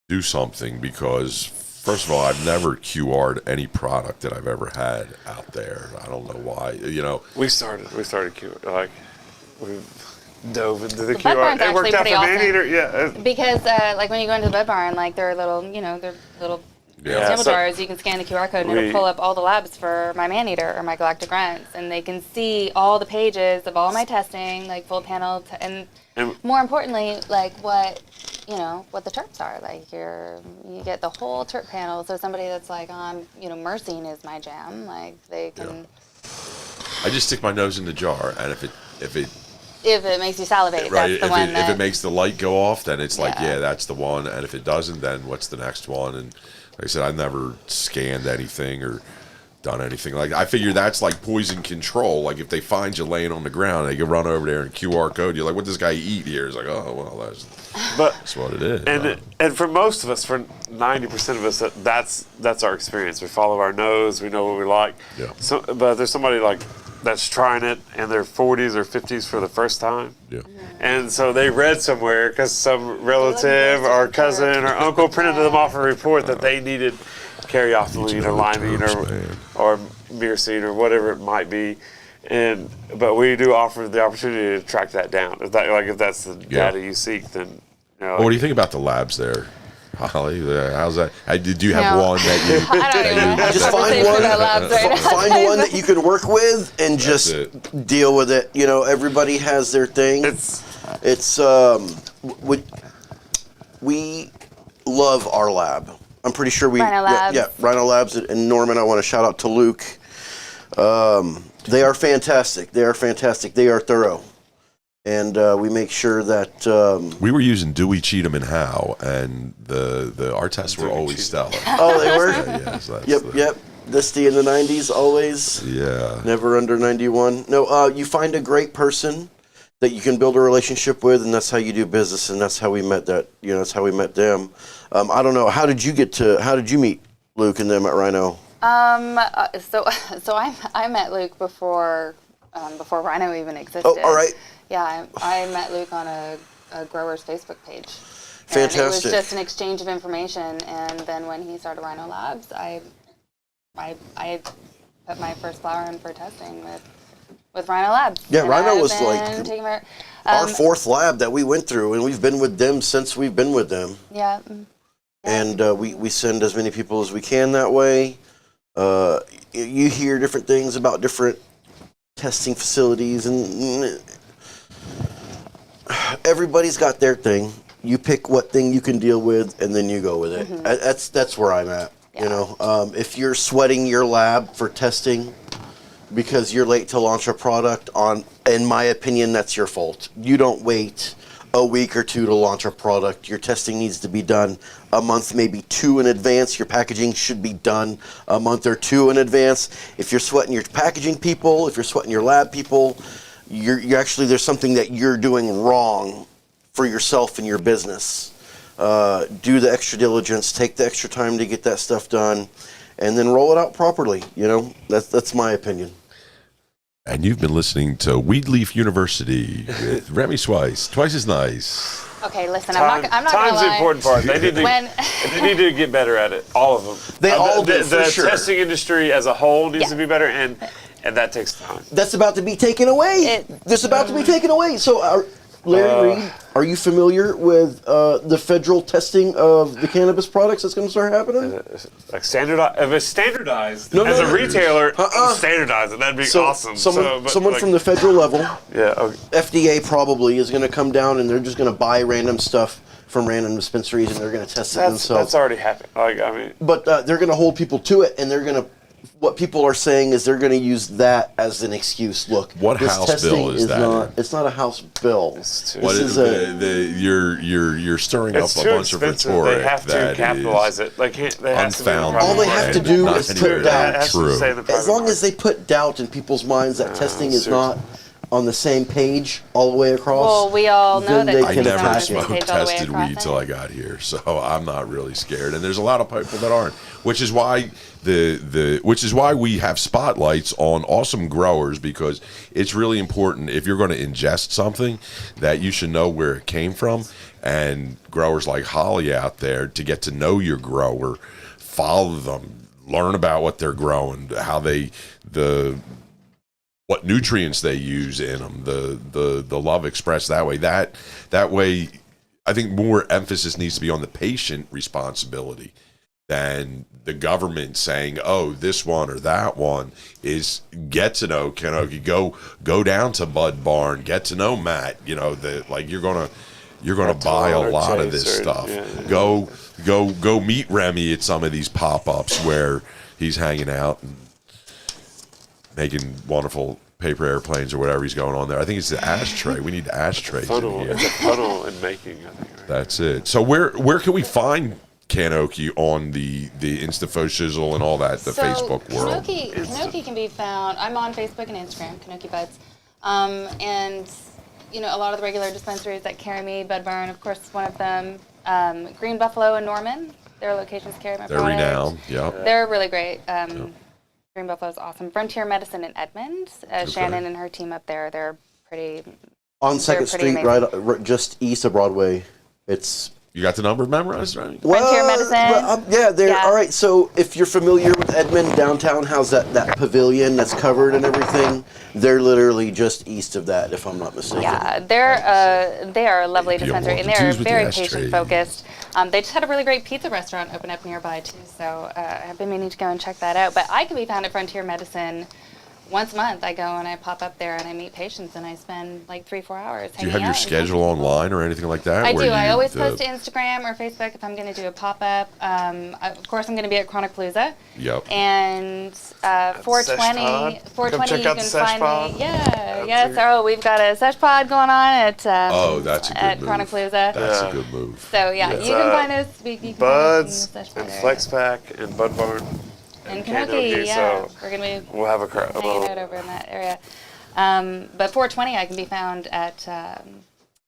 do something because, first of all, I've never QR'd any product that I've ever had out there. I don't know why. We started QR, like we dove into the Bud QR. Barn's It worked out for awesome. Man-Eater, yeah. Because like when you go into the Bud Barn, like their little, their little sample jars, you can scan the QR code and it'll pull up all the labs for my Man-Eater or my Galactic Runs, and they can see all the pages of all my testing, like full panel, and more importantly, like what the terps are. Like you get the whole terp panel. So somebody that's like, myrcene is my jam. Like they can. I just stick my nose in the jar, and if it makes you salivate, right, that's the one. If it makes the light go off, then it's like, that's the one. And if it doesn't, then what's the next one? And like I said, I've never scanned anything or done anything. Like I figure that's like poison control. Like if they find you laying on the ground, they can run over there and QR code you. Like, what does this guy eat here? It's like, oh well, that's what it is. And for most of us, for 90% of us, that's our experience. We follow our nose. We know what we like. Yeah. So, but there's somebody like that's trying it in their 40s or 50s for the first time. Yeah. And so they read somewhere because some relative or cousin or uncle printed them off a report that they needed caryophyllene or limonene or myrcene or whatever it might be. But we do offer the opportunity to track that down. If that's the data you seek, then. Well, what do you think about the labs there, Holly? How's that? Did you have one that you? Just find one that you can work with and just deal with it. Everybody has their thing. We love our lab. I'm pretty sure Rhino Labs. Rhino Labs and Norman. I want to shout out to Luke. They are fantastic. They are thorough. And we make sure that we were using Dewey, Cheatham, and Howe, and our tests were always stellar. Oh, they were. Yep. Disty in the 90s, always. Yeah. Never under 91. No, you find a great person that you can build a relationship with, and that's how you do business, and that's how we met that's how we met them. I don't know. How did you meet Luke and them at Rhino? So I met Luke before Rhino even existed. Oh, all right. Yeah, I met Luke on a grower's Facebook page. Fantastic. And it was just an exchange of information, and then when he started Rhino Labs, I put my first flower in for testing with Rhino Labs. Yeah, Rhino was like our fourth lab that we went through, and we've been with them since we've been with them. Yeah. And we send as many people as we can that way. You hear different things about different testing facilities, and everybody's got their thing. You pick what thing you can deal with, and then you go with it. Mm-hmm. That's where I'm at. Yeah. If you're sweating your lab for testing because you're late to launch a product, in my opinion, that's your fault. You don't wait a week or two to launch a product. Your testing needs to be done a month, maybe two in advance. Your packaging should be done a month or two in advance. If you're sweating your packaging people, if you're sweating your lab people, you're actually, there's something that you're doing wrong for yourself and your business. Do the extra diligence, take the extra time to get that stuff done, and then roll it out properly. That's my opinion. And you've been listening to Weed Leaf University with Remy Swice. Twice as nice. Okay, listen, I'm not gonna lie. Time's the important part. They need to get better at it. All of them. They all do, the for sure. testing industry as a whole needs to be better, and that takes time. That's about to be taken away. That's about to be taken away. So, Larry Reed, are you familiar with the federal testing of the cannabis products that's going to start happening? Like if it's standardized as a retailer, standardize it. That'd be awesome. Someone from the federal level, okay. FDA probably, is going to come down and they're just going to buy random stuff from random dispensaries and they're going to test it themselves. That's already happened. But they're going to hold people to it, and they're going to. What people are saying is they're going to use that as an excuse. Look, what House bill is that? It's not a House bill. What is you're stirring up a bunch of rhetoric. They have to capitalize it. They have unfounded. All they have to do is put doubt. True. As long as they put doubt in people's minds that testing is not on the same page all the way across. Well, we all know that I never smoked tested weed till I got here, so I'm not really scared. And there's a lot of people that aren't, which is why we have spotlights on awesome growers, because it's really important if you're going to ingest something that you should know where it came from. And growers like Holly out there, to get to know your grower, follow them, learn about what they're growing, how what nutrients they use in them, the love expressed that way. That way, I think more emphasis needs to be on the patient responsibility than the government saying, "Oh, this one or that one is." Get to know CanOkie. Go down to Bud Barn. Get to know Matt. You're gonna buy a lot of this stuff. Go meet Remy at some of these pop-ups where he's hanging out and making wonderful paper airplanes or whatever he's going on there. I think it's the ashtray. We need ashtrays in here. It's a funnel in making, I think. Right? That's it. So where can we find CanOkie on the Instafo Shizzle and all that, Facebook world? CanOkie can be found. I'm on Facebook and Instagram, CanOkie Buds. And, a lot of the regular dispensaries that carry me, Bud Barn, of course, is one of them. Green Buffalo and Norman, their locations carry my product. They're renowned, yep. They're really great. Green Buffalo is awesome. Frontier Medicine in Edmond, Shannon and her team up there, they're pretty. On 2nd Street, right just east of Broadway. You got the number memorized, right? Frontier Medicine. All right. So if you're familiar with Edmond downtown, how's that pavilion that's covered and everything? They're literally just east of that, if I'm not mistaken. Yeah, they are a lovely dispensary, and they're very patient focused. They just had a really great pizza restaurant open up nearby too, so I've been meaning to go and check that out. But I can be found at Frontier Medicine. Once a month, I go and I pop up there and I meet patients and I spend like 3-4 hours. Do you have your schedule online or anything like that? I do. I always post to Instagram or Facebook if I'm going to do a pop-up. Of course, I'm going to be at Chronic Palooza. Yep. And 420 you can find me. Yeah. Yes. Oh, we've got a sesh pod going on at that's a good move. Chronic Palooza. That's a good move. So you can find us. Buds and FlexPack and Bud Barn. And CanOkie, so we're going to be we'll have hanging out over in that area. But 420, I can be found at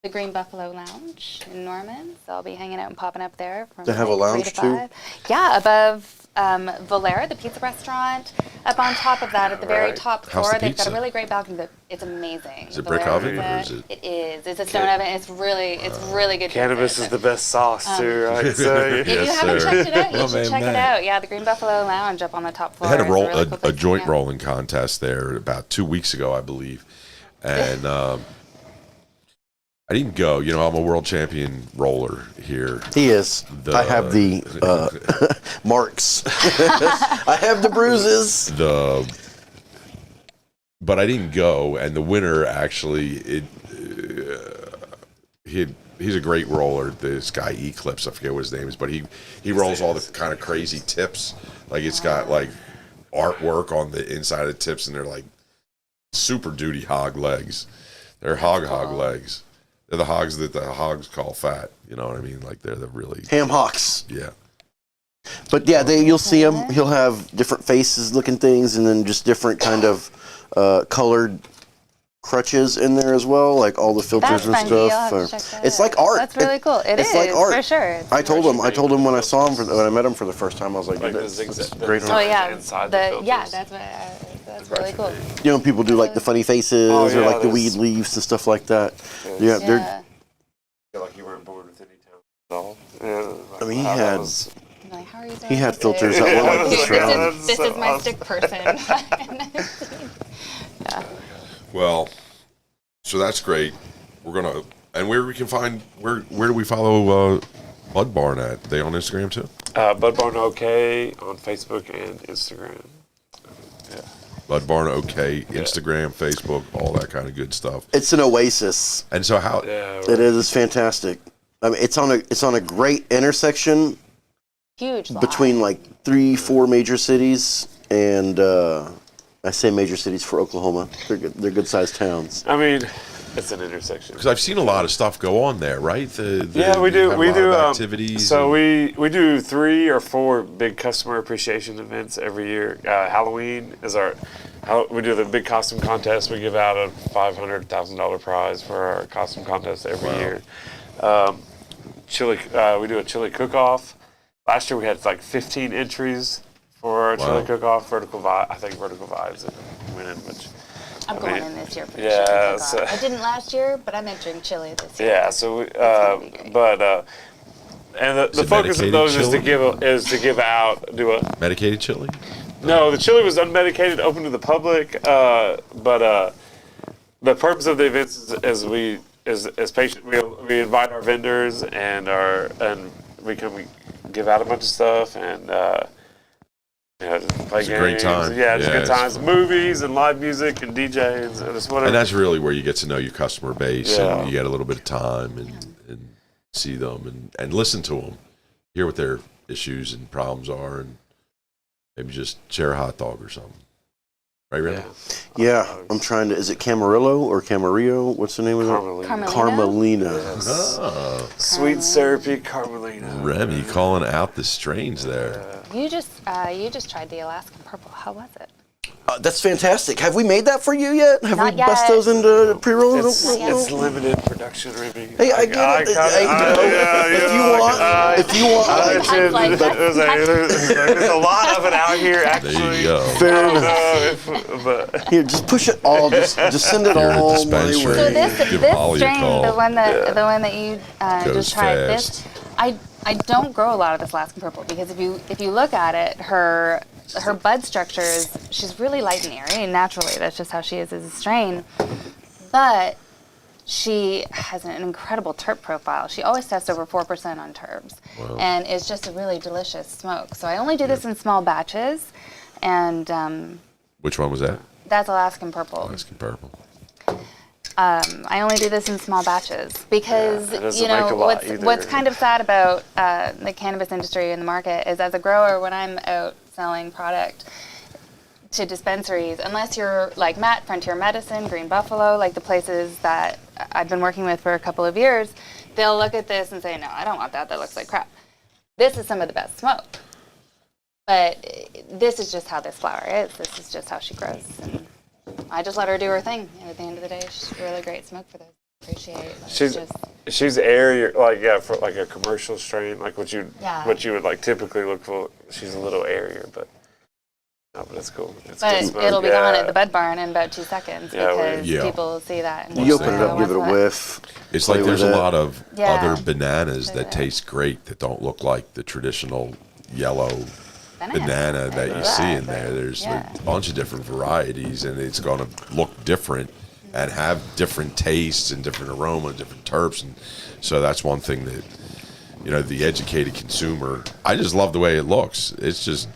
the Green Buffalo Lounge in Norman. So I'll be hanging out and popping up there. They have a lounge too? Yeah, above Valera, the pizza restaurant. Up on top of that, at the very top floor, they've got a really great balcony. It's amazing. Is it brick oven or is it? It is. It's a stone oven. It's really good. Cannabis is the best sauce too, right? So, if you haven't checked it out, you should check it out. Yeah, the Green Buffalo Lounge up on the top floor. They had a joint rolling contest there about 2 weeks ago, I believe, and I didn't go. I'm a world champion roller here. He is. I have the marks. I have the bruises. But I didn't go, and the winner actually, he's a great roller. This guy Eclipse, I forget what his name is, but he rolls all the kind of crazy tips. Like it's got like artwork on the inside of the tips, and they're like super duty hog legs. They're hog legs. They're the hogs that the hogs call fat. You know what I mean? Like they're the really ham hocks. Yeah. But yeah, you'll see him. He'll have different faces looking things, and then just different kind of colored crutches in there as well, like all the filters and stuff. It's like art. That's really cool. It's like art for sure. I told him when I met him for the first time, I was like, the zigzag, great. Oh yeah, inside the filters. that's what. That's really cool. You know, people do like the funny faces or like the weed leaves and stuff like that. Yeah, they're. I feel like you weren't born with any talent at all. Yeah, I mean, he had. Like, how are you doing He had today? filters that were like this round. This is my stick person. Yeah. Well, so that's great. We're gonna, and where we can find, where do we follow Bud Barn at? They on Instagram too? Bud Barn OK on Facebook and Instagram. Yeah. Bud Barn OK, Instagram, Facebook, all that kind of good stuff. It's an oasis. And so how? Yeah, It is. It's fantastic. I mean, it's on a great intersection. Huge lot. Between like 3-4 major cities, and I say major cities for Oklahoma. They're good sized towns. I mean, it's an intersection. Because I've seen a lot of stuff go on there, right? Yeah, we do. We do activities. So we do 3 or 4 big customer appreciation events every year. Halloween is we do the big costume contest. We give out a $500,000 prize for our costume contest every year. We do a chili cook-off. Last year we had like 15 entries for our chili cook-off. Vertical Vibes winning, which I'm going in this year for the yeah, chili so- cook-off. I didn't last year, but I'm entering chili this year. yeah. So we, gonna be great. and the it focus of medicated those chili? is to give out Medicated chili? No, the chili was unmedicated, open to the public. But the purpose of the events is as patient. We invite our vendors and we give out a bunch of stuff and just play games. a great time. Yeah, just Yeah, good times. Movies and live music and DJs and just whatever. And that's really where you get to know your customer base, Yeah. and you get a little bit of time and see them and listen to them, hear what their issues and problems are, and maybe just share a hot dog or something. Right, Randy? Yeah, I'm trying to. Is it Camarillo or Camarillo? What's the name of it? Carmelina. Oh, Sweet syrupy Carmelina. Remy calling out the strains there. You just tried the Alaskan Purple. How was it? That's fantastic. Have we made that for you yet? Have Not we yet. bust those into pre-rolls? It's limited production, Remy. Hey, I get it. If you want, There's a lot of it out here, actually. There you go. fair enough. But Here, just push it all. Just send it Here at all my dispensary. So way. this Give this Holly a strain, call. the one that you Goes just tried, fast. I don't grow a lot of this Alaskan Purple because if you look at it, her bud structure is, she's really light and airy, and naturally that's just how she is as a strain. But she has an incredible terp profile. She always tests over 4% on terps, and it's just a really delicious smoke. So I only do this in small batches, and Which one was that? that's Alaskan Purple. Alaskan Purple. I only do this in small batches because it doesn't make a lot either. what's kind of sad about the cannabis industry and the market is, as a grower, when I'm out selling product to dispensaries, unless you're like Matt, Frontier Medicine, Green Buffalo, like the places that I've been working with for a couple of years, they'll look at this and say, no, I don't want that. That looks like crap. This is some of the best smoke. But this is just how this flower is. This is just how she grows. And I just let her do her thing. And at the end of the day, she's really great smoke for those. Appreciate. she's airy, for like a commercial strain, like what you would like typically look for. She's a little airier, but it's cool. It's But good smoke. it'll be gone at the Bud Barn in about 2 seconds because Yeah. people see that. And You open it up, give it a whiff. It's play like there's a with it. lot of Yeah. other bananas Play that with it. taste great that don't look like the traditional yellow banana that you see in there. There's a bunch of different varieties, and it's going to look different and have different tastes and different aroma, different terps, and so that's one thing that the educated consumer. I just love the way it looks. It's just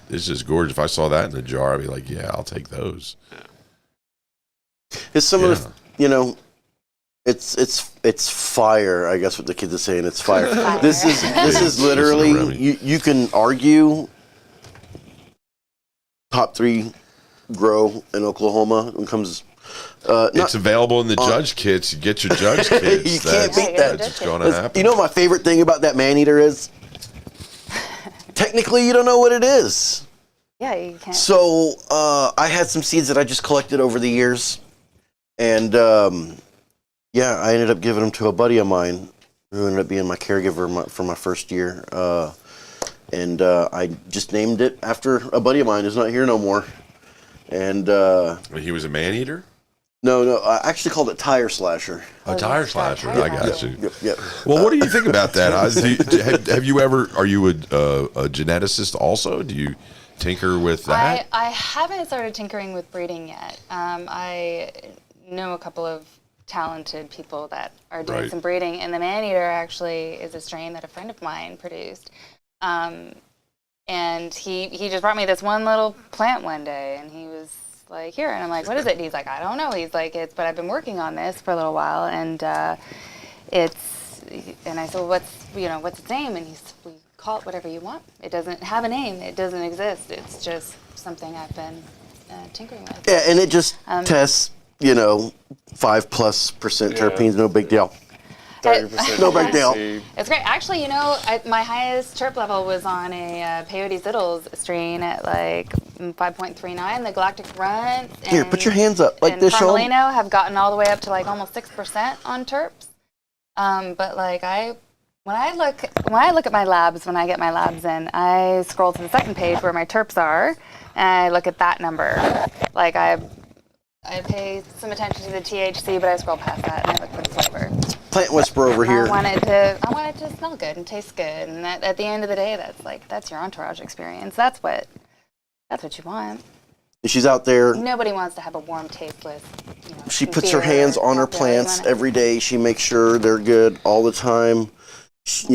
gorgeous. If I saw that in the jar, I'd be like, yeah, I'll take those. It's some of the, it's fire. I guess what the kids are saying. It's fire. This is literally you can argue top 3 grow in Oklahoma when it comes. It's available in the judge kits. You get your judge kits. You can't beat that. That's going to happen. You know what my favorite thing about that man-eater is? Technically, you don't know what it is. Yeah, you can't. So I had some seeds that I just collected over the years, and I ended up giving them to a buddy of mine who ended up being my caregiver for my first year. And I just named it after a buddy of mine who's not here no more. And he was a man eater. No, I actually called it tire slasher. A tire slasher. I got you. Yep. Well, what do you think about that? Have you ever? Are you a geneticist also? Do you tinker with that? I haven't started tinkering with breeding yet. I know a couple of talented people that are doing some breeding, and the man-eater actually is a strain that a friend of mine produced. And he just brought me this one little plant one day, and he was like, here, and I'm like, what is it? And he's like, I don't know. He's like, but I've been working on this for a little while, and and I said, well, what's its name? And we call it whatever you want. It doesn't have a name. It doesn't exist. It's just something I've been tinkering with. Yeah, and it just tests, 5+% terpenes, no big deal. 30%. No big deal. It's great. Actually, my highest terp level was on a Peyote Zittles strain at like 5.39. The Galactic Runt. Here, put your hands up like this, Sean. And Carmelino have gotten all the way up to like almost 6% on terps. But like when I look at my labs, when I get my labs in, I scroll to the second page where my terps are, and I look at that number. Like I pay some attention to the THC, but I scroll past that and I look for the flavor. Plant whisperer over here. I want it to smell good and taste good, and at the end of the day, that's your entourage experience. That's what you want. She's out there. Nobody wants to have a warm, tasteless. She puts her hands on her plants every day. She makes sure they're good all the time. She's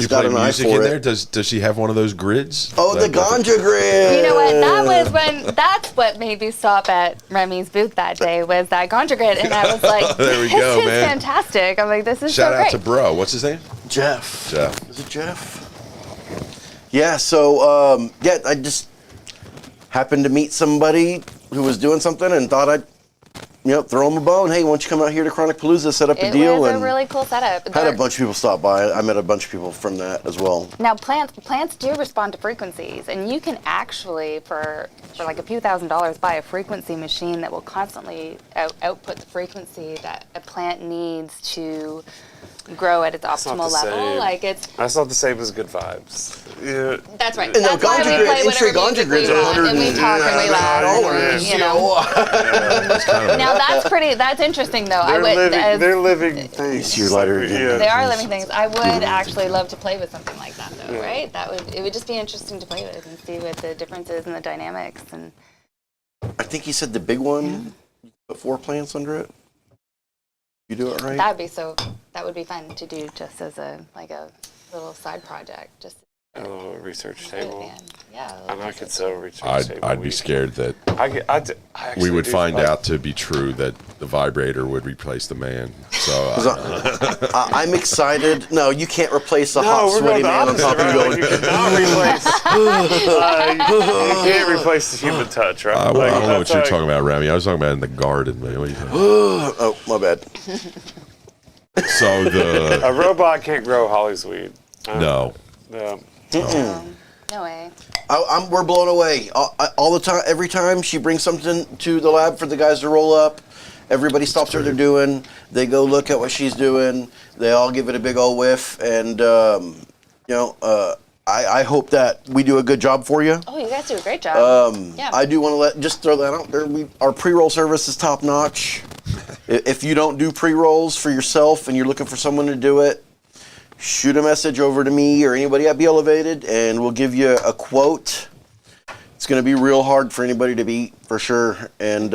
got an eye for in it. there? Does she have one of those grids? Oh, the ganja grid. You know what? That's what made me stop at Remy's booth that day, was that ganja grid, and I was like, there we this go, is man. fantastic. I'm like, this is Shout so out great. to bro. What's his name? Jeff. Jeff. Is it Jeff? Yeah. So I just happened to meet somebody who was doing something and thought I'd throw them a bone. Hey, why don't you come out here to Chronic Palooza, set up a deal? It was a and really cool setup. had a bunch of people stop by. I met a bunch of people from that as well. Now, plants do respond to frequencies, and you can actually, for like a few $1,000s, buy a frequency machine that will constantly output the frequency that a plant needs to grow at its optimal level. That's not the same as good vibes. Yeah. That's right. And that's why we play whatever music we want, and we talk and we laugh. Now that's interesting though. They're living things. They are living things. I would actually love to play with something like that though, right? It would just be interesting to play with and see what the differences and the dynamics. And I think he said the big one, you put 4 plants under it. You do it right? That would be fun to do just as a little side project. Just a little research table. Yeah. And I could sell a research table. I'd be scared that I we would find out to be true that the vibrator would replace the man. So I'm excited. No, you can't replace a hot, sweaty man on top of you. You cannot replace. You can't replace the human touch, right? I don't know what you're talking about, Remy. I was talking about in the garden, man. What are you talking about? Oh, my bad. So a robot can't grow Holly's weed. No. No way. We're blown away all the time. Every time she brings something to the lab for the guys to roll up, everybody stops what they're doing. They go look at what she's doing. They all give it a big old whiff, and I hope that we do a good job for you. Oh, you guys do a great job. I do want to just throw that out there. Our pre-roll service is top notch. If you don't do pre-rolls for yourself and you're looking for someone to do it, shoot a message over to me or anybody at Be Elevated, and we'll give you a quote. It's going to be real hard for anybody to beat, for sure. And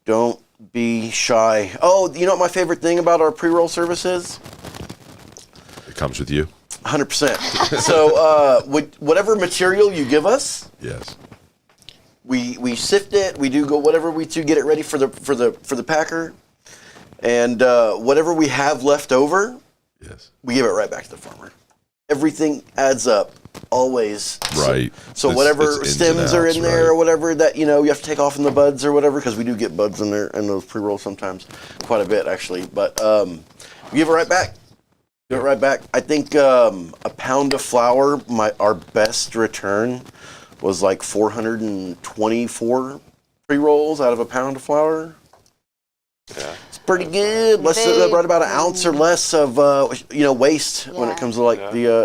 don't be shy. Oh, you know what my favorite thing about our pre-roll service is? It comes with you. 100%. So whatever material you give us, yes, we sift it. We do go whatever we do, get it ready for the packer, and whatever we have left over, yes, we give it right back to the farmer. Everything adds up, always. Right. So whatever stems are in there or whatever that you have to take off in the buds or whatever, because we do get buds in there in those pre-rolls sometimes, quite a bit actually. But we give it right back. Give it right back. I think a pound of flour, our best return was like 424 pre-rolls out of a pound of flour. Yeah. It's pretty good. Right about an ounce or less of waste when it comes to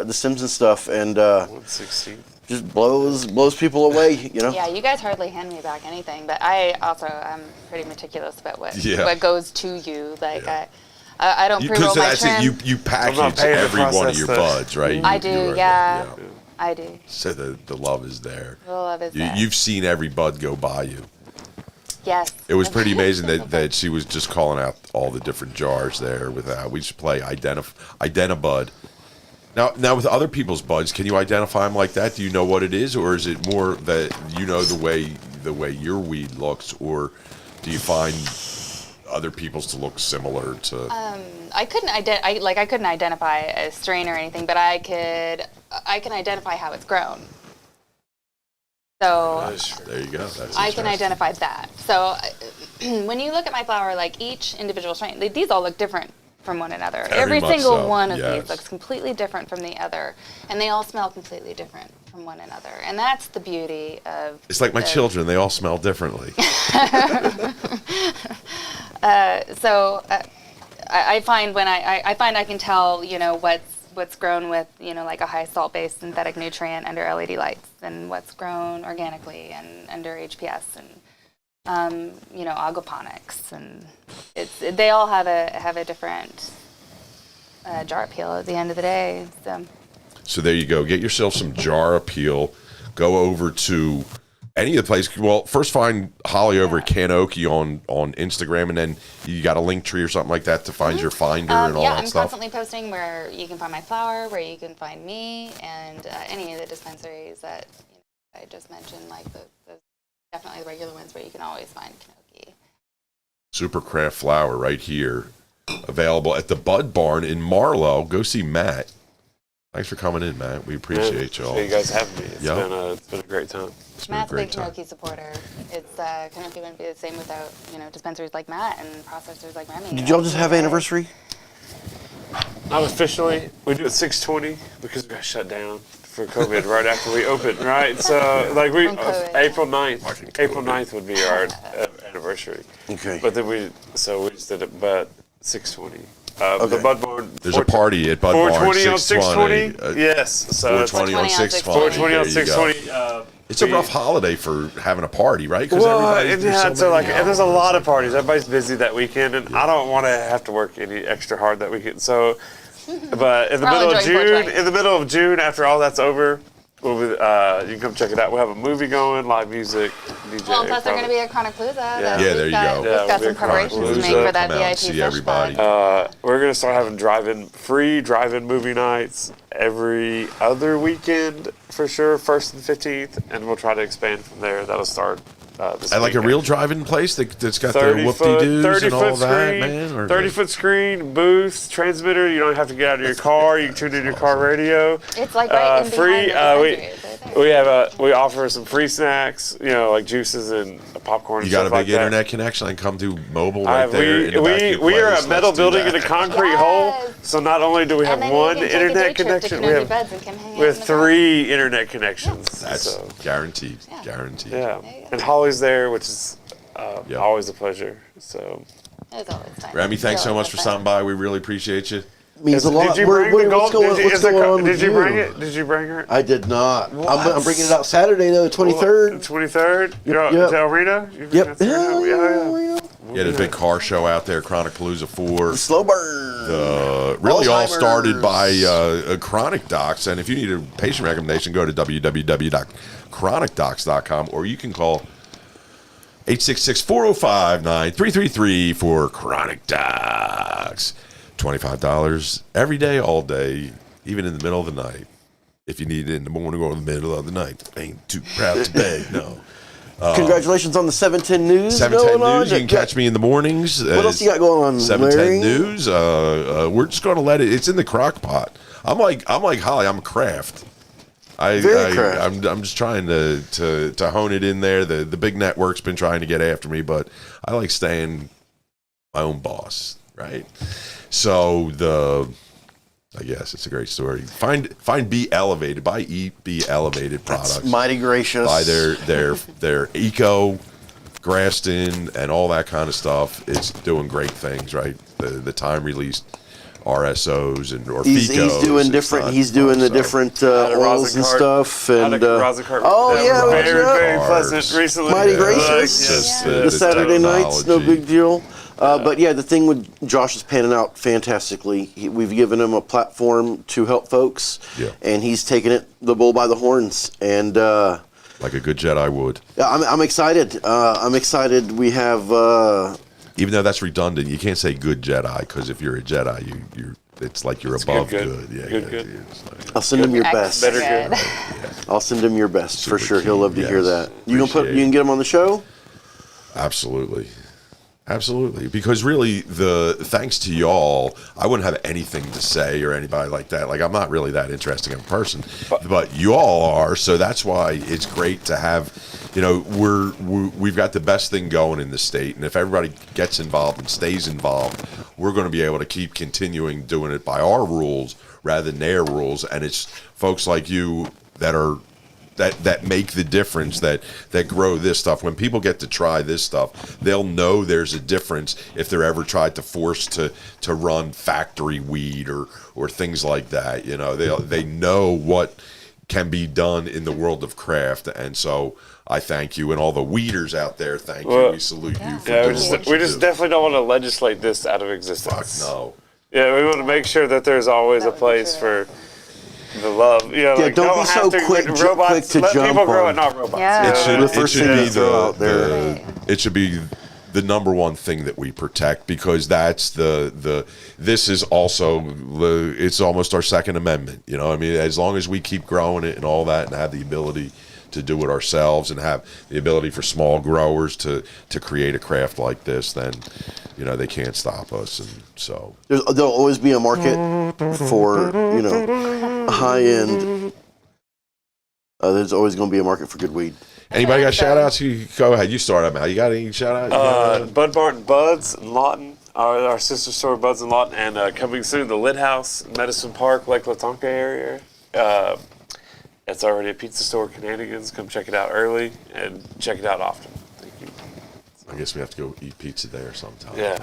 the stems and stuff. And 116. just blows people away, Yeah, you guys hardly hand me back anything, but I also am pretty meticulous about what goes to you. Like I don't pre-roll my trim. It. You package every one of your buds, right? I do, yeah. I do. So the love is there. The love is there. You've seen every bud go by you. Yes. It was pretty amazing that she was just calling out all the different jars there. We used to play Identibud. Now with other people's buds, can you identify them like that? Do you know what it is, or is it more that you know the way your weed looks, or do you find other people's to look similar to? I couldn't identify a strain or anything, but I can identify how it's grown. So there you go. I can identify that. So when you look at my flower, like each individual strain, these all look different from one another. Every single one of these looks completely different from the other, and they all smell completely different from one another. And that's the beauty of. It's like my children; they all smell differently. I find when I can tell, what's grown with, like a high salt based synthetic nutrient under LED lights, and what's grown organically and under HPS and aquaponics, and they all have a different jar appeal at the end of the day. So there you go. Get yourself some jar appeal. Go over to any of the places. Well, first find Holly over at CanOkie on Instagram, and then you got a link tree or something like that to find your finder and all that I'm stuff. Constantly posting where you can find my flower, where you can find me, and any of the dispensaries that I just mentioned, like the definitely the regular ones where you can always find CanOkie. Super craft flower right here, available at the Bud Barn in Marlow. Go see Matt. Thanks for coming in, Matt. We appreciate y'all. You guys having me. It's been a great time. Matt's a big CanOkie supporter. It's CanOkie wouldn't be the same without dispensaries like Matt and processors like Remy. Did y'all just have anniversary? Not officially. We do it 6/20 because we got shut down for COVID right after we opened, right? So April 9th. April 9th would be our anniversary. Okay. But then we just did it, but 6/20. The Bud Barn. There's a party at Bud Barn. 420 on 620. Yes. So 420 on 620. 420 on 620. It's a rough holiday for having a party, right? And there's a lot of parties. Everybody's busy that weekend, and I don't want to have to work any extra hard that weekend. So, but in the middle of June, after all that's over, you can come check it out. We'll have a movie going, live music, DJ. Well, plus they're going to be at Chronic Palooza. Yeah, there you go. We've got some preparations to make for that VIP see everybody. We're going to start having free drive-in movie nights every other weekend for sure, 1st and 15th, and we'll try to expand from there. That'll start this like weekend. a real drive-in place that's got their whoop-de-doos and all that, man? 30-foot screen, booth, transmitter. You don't have to get out of your car. You can tune in your car radio. It's like right in free. behind We offer some free snacks, like juices and popcorn. You got a big internet connection? I can come do mobile right there. We are a metal building in a concrete hole. So not only do we have one internet connection, we have 3 internet connections. That's guaranteed. Guaranteed. Yeah. And Holly's there, which is always a pleasure. So. It's always nice. Remy, thanks so much for stopping by. We really appreciate you. Means a lot. Did you bring the gold? What's going on with Did you bring it? Did you bring her? I did not. I'm bringing it out Saturday, though, the 23rd. 23rd? Yep. To Arena? Yep. Yeah. Yeah, there's a big car show out there, Chronic Palooza 4. Slow burn. Really all started by Chronic Docs. And if you need a patient recommendation, go to www.chronicdocs.com, or you can call 866-405-9333 for Chronic Docs. $25 every day, all day, even in the middle of the night. If you need it in the morning or in the middle of the night. Ain't too proud to beg, no. Congratulations on the 710 News. 710 News. You can catch me in the mornings. What else you got going on, 710 Larry? News. We're just going to let it. It's in the crock pot. I'm like Holly. I'm a craft. I'm just trying to hone it in there. The big network's been trying to get after me, but I like staying my own boss, right? So I guess it's a great story. Find Be Elevated. Buy Be Elevated products. That's mighty gracious. Buy their eco, grassed in, and all that kind of stuff. It's doing great things, right? The time released RSOs and or he's FICOs. doing different. He's doing the different oils and stuff. And very pleasant recently. Mighty gracious. The Saturday nights, no big deal. But yeah, the thing with Josh is panning out fantastically. We've given him a platform to help folks, and he's taking the bull by the horns. And like a good Jedi would. I'm excited. I'm excited. We have. Even though that's redundant, you can't say good Jedi because if you're a Jedi, you're it's like you're above good. Yeah, good. I'll send him your best. Better good. I'll send him your best for sure. He'll love to hear that. You can get him on the show. Absolutely. Absolutely, because really, thanks to y'all, I wouldn't have anything to say or anybody like that. Like, I'm not really that interesting of a person, but you all are, so that's why it's great to have. We've got the best thing going in the state, and if everybody gets involved and stays involved, we're going to be able to keep continuing doing it by our rules rather than their rules. And it's folks like you that make the difference, that grow this stuff. When people get to try this stuff, they'll know there's a difference if they're ever tried to force to run factory weed or things like that. They know what can be done in the world of craft, and so I thank you, and all the weeders out there, thank you. We salute you for doing what you we just do. definitely don't want to legislate this out of existence. Fuck no. Yeah, we want to make sure that there's always a place for the love. Don't be so quick to jump let people grow it, not robots. Yeah. It should be the number one thing that we protect, because that's this is also it's almost our Second Amendment. I mean, as long as we keep growing it and all that, and have the ability to do it ourselves, and have the ability for small growers to create a craft like this, then they can't stop us. And so there'll always be a market for high end. There's always going to be a market for good weed. Anybody got shout outs? Go ahead, you start out, Mal. You got any shout outs? Bud Barton Buds in Lawton, our sister store Buds in Lawton, and coming soon, the Lit House, Medicine Park, Lake Latonka area. It's already a pizza store, Cananigans. Come check it out early and check it out often. Thank you. I guess we have to go eat pizza there sometime. Yeah,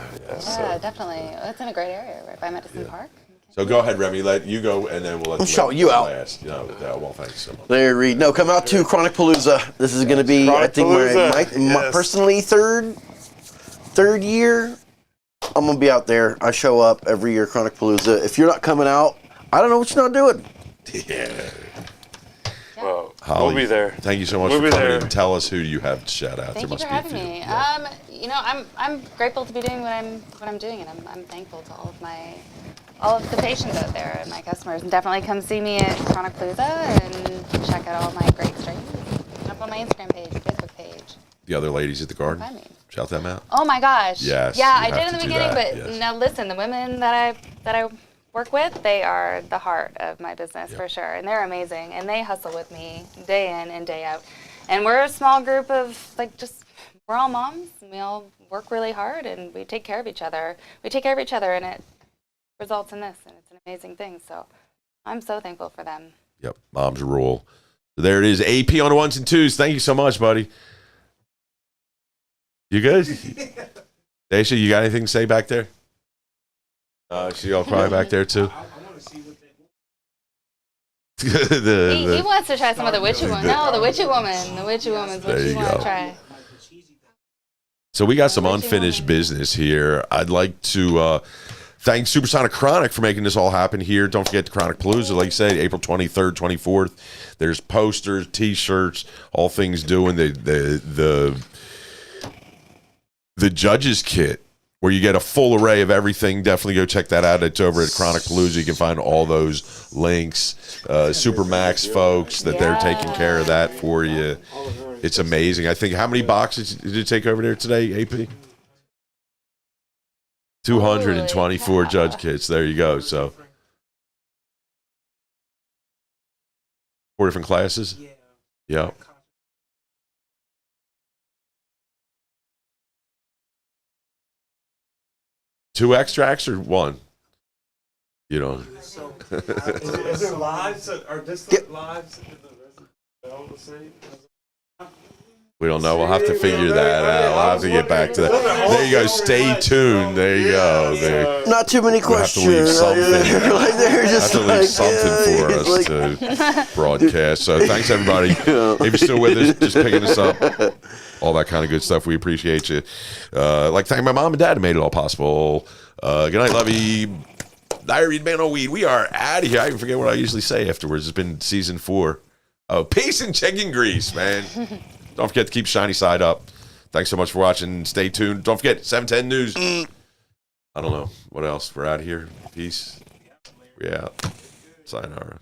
definitely. It's in a great area, right by Medicine Park. So go ahead, Remy. Let you go, and then we'll shout you out. Last. Well, thanks so much. Larry Reed. No, come out to Chronic Palooza. This is going to be, I think, my personally third year. I'm going to be out there. I show up every year, Chronic Palooza. If you're not coming out, I don't know what you're not doing. Yeah. Well, Holly, we'll be there. Thank you so much for coming in. Tell us who you have to shout out. Thank you for having me. Yeah. I'm grateful to be doing what I'm doing, and I'm thankful to all of the patients out there and my customers. And definitely come see me at Chronic Palooza and check out all my great strains. Jump on my Instagram page, Facebook page. The other ladies at the garden. Shout them out. Oh my gosh. Yes. Yeah, I did in the beginning, but now listen, the women that I work with, they are the heart of my business for sure, and they're amazing, and they hustle with me day in and day out. And we're a small group of we're all moms, and we all work really hard, and we take care of each other. And it results in this, and it's an amazing thing. So I'm so thankful for them. Yep, moms rule. So there it is. AP on the ones and twos. Thank you so much, buddy. You good? Daisha, you got anything to say back there? She all cry back there too. I want to see what they He wants to try some of the witchy woman. No, the witchy woman. The witchy woman's what you want to try. So we got some unfinished business here. I'd like to thank Supersonic Chronic for making this all happen here. Don't forget the Chronic Palooza, like you said, April 23rd, 24th. There's posters, T-shirts, all things doing the judges kit, where you get a full array of everything. Definitely go check that out. It's over at Chronic Palooza. You can find all those links. Supermax folks, that they're taking care of that for you. It's amazing. I think, how many boxes did you take over there today, AP? 224 judge kits. There you go. So 4 different classes? Yeah. Two extracts or one? You know. So, is there lives? Are distant lives in the resident the same? We don't know. We'll have to figure that out. We'll have to get back to that. There you go. Stay tuned. There you go. Not too many questions. We'll have to leave something. Like they're just have to leave something for us to broadcast. So thanks, everybody. If you're still with us, just picking us up. All that kind of good stuff. We appreciate you. Like thank my mom and dad who made it all possible. Good night, Lovey. Larry, man on weed. We are out of here. I even forget what I usually say afterwards. It's been season 4. Oh, peace and chicken grease, man. Don't forget to keep shiny side up. Thanks so much for watching. Stay tuned. Don't forget 710 News. I don't know. What else? We're out of here. Peace. We out. Sayonara.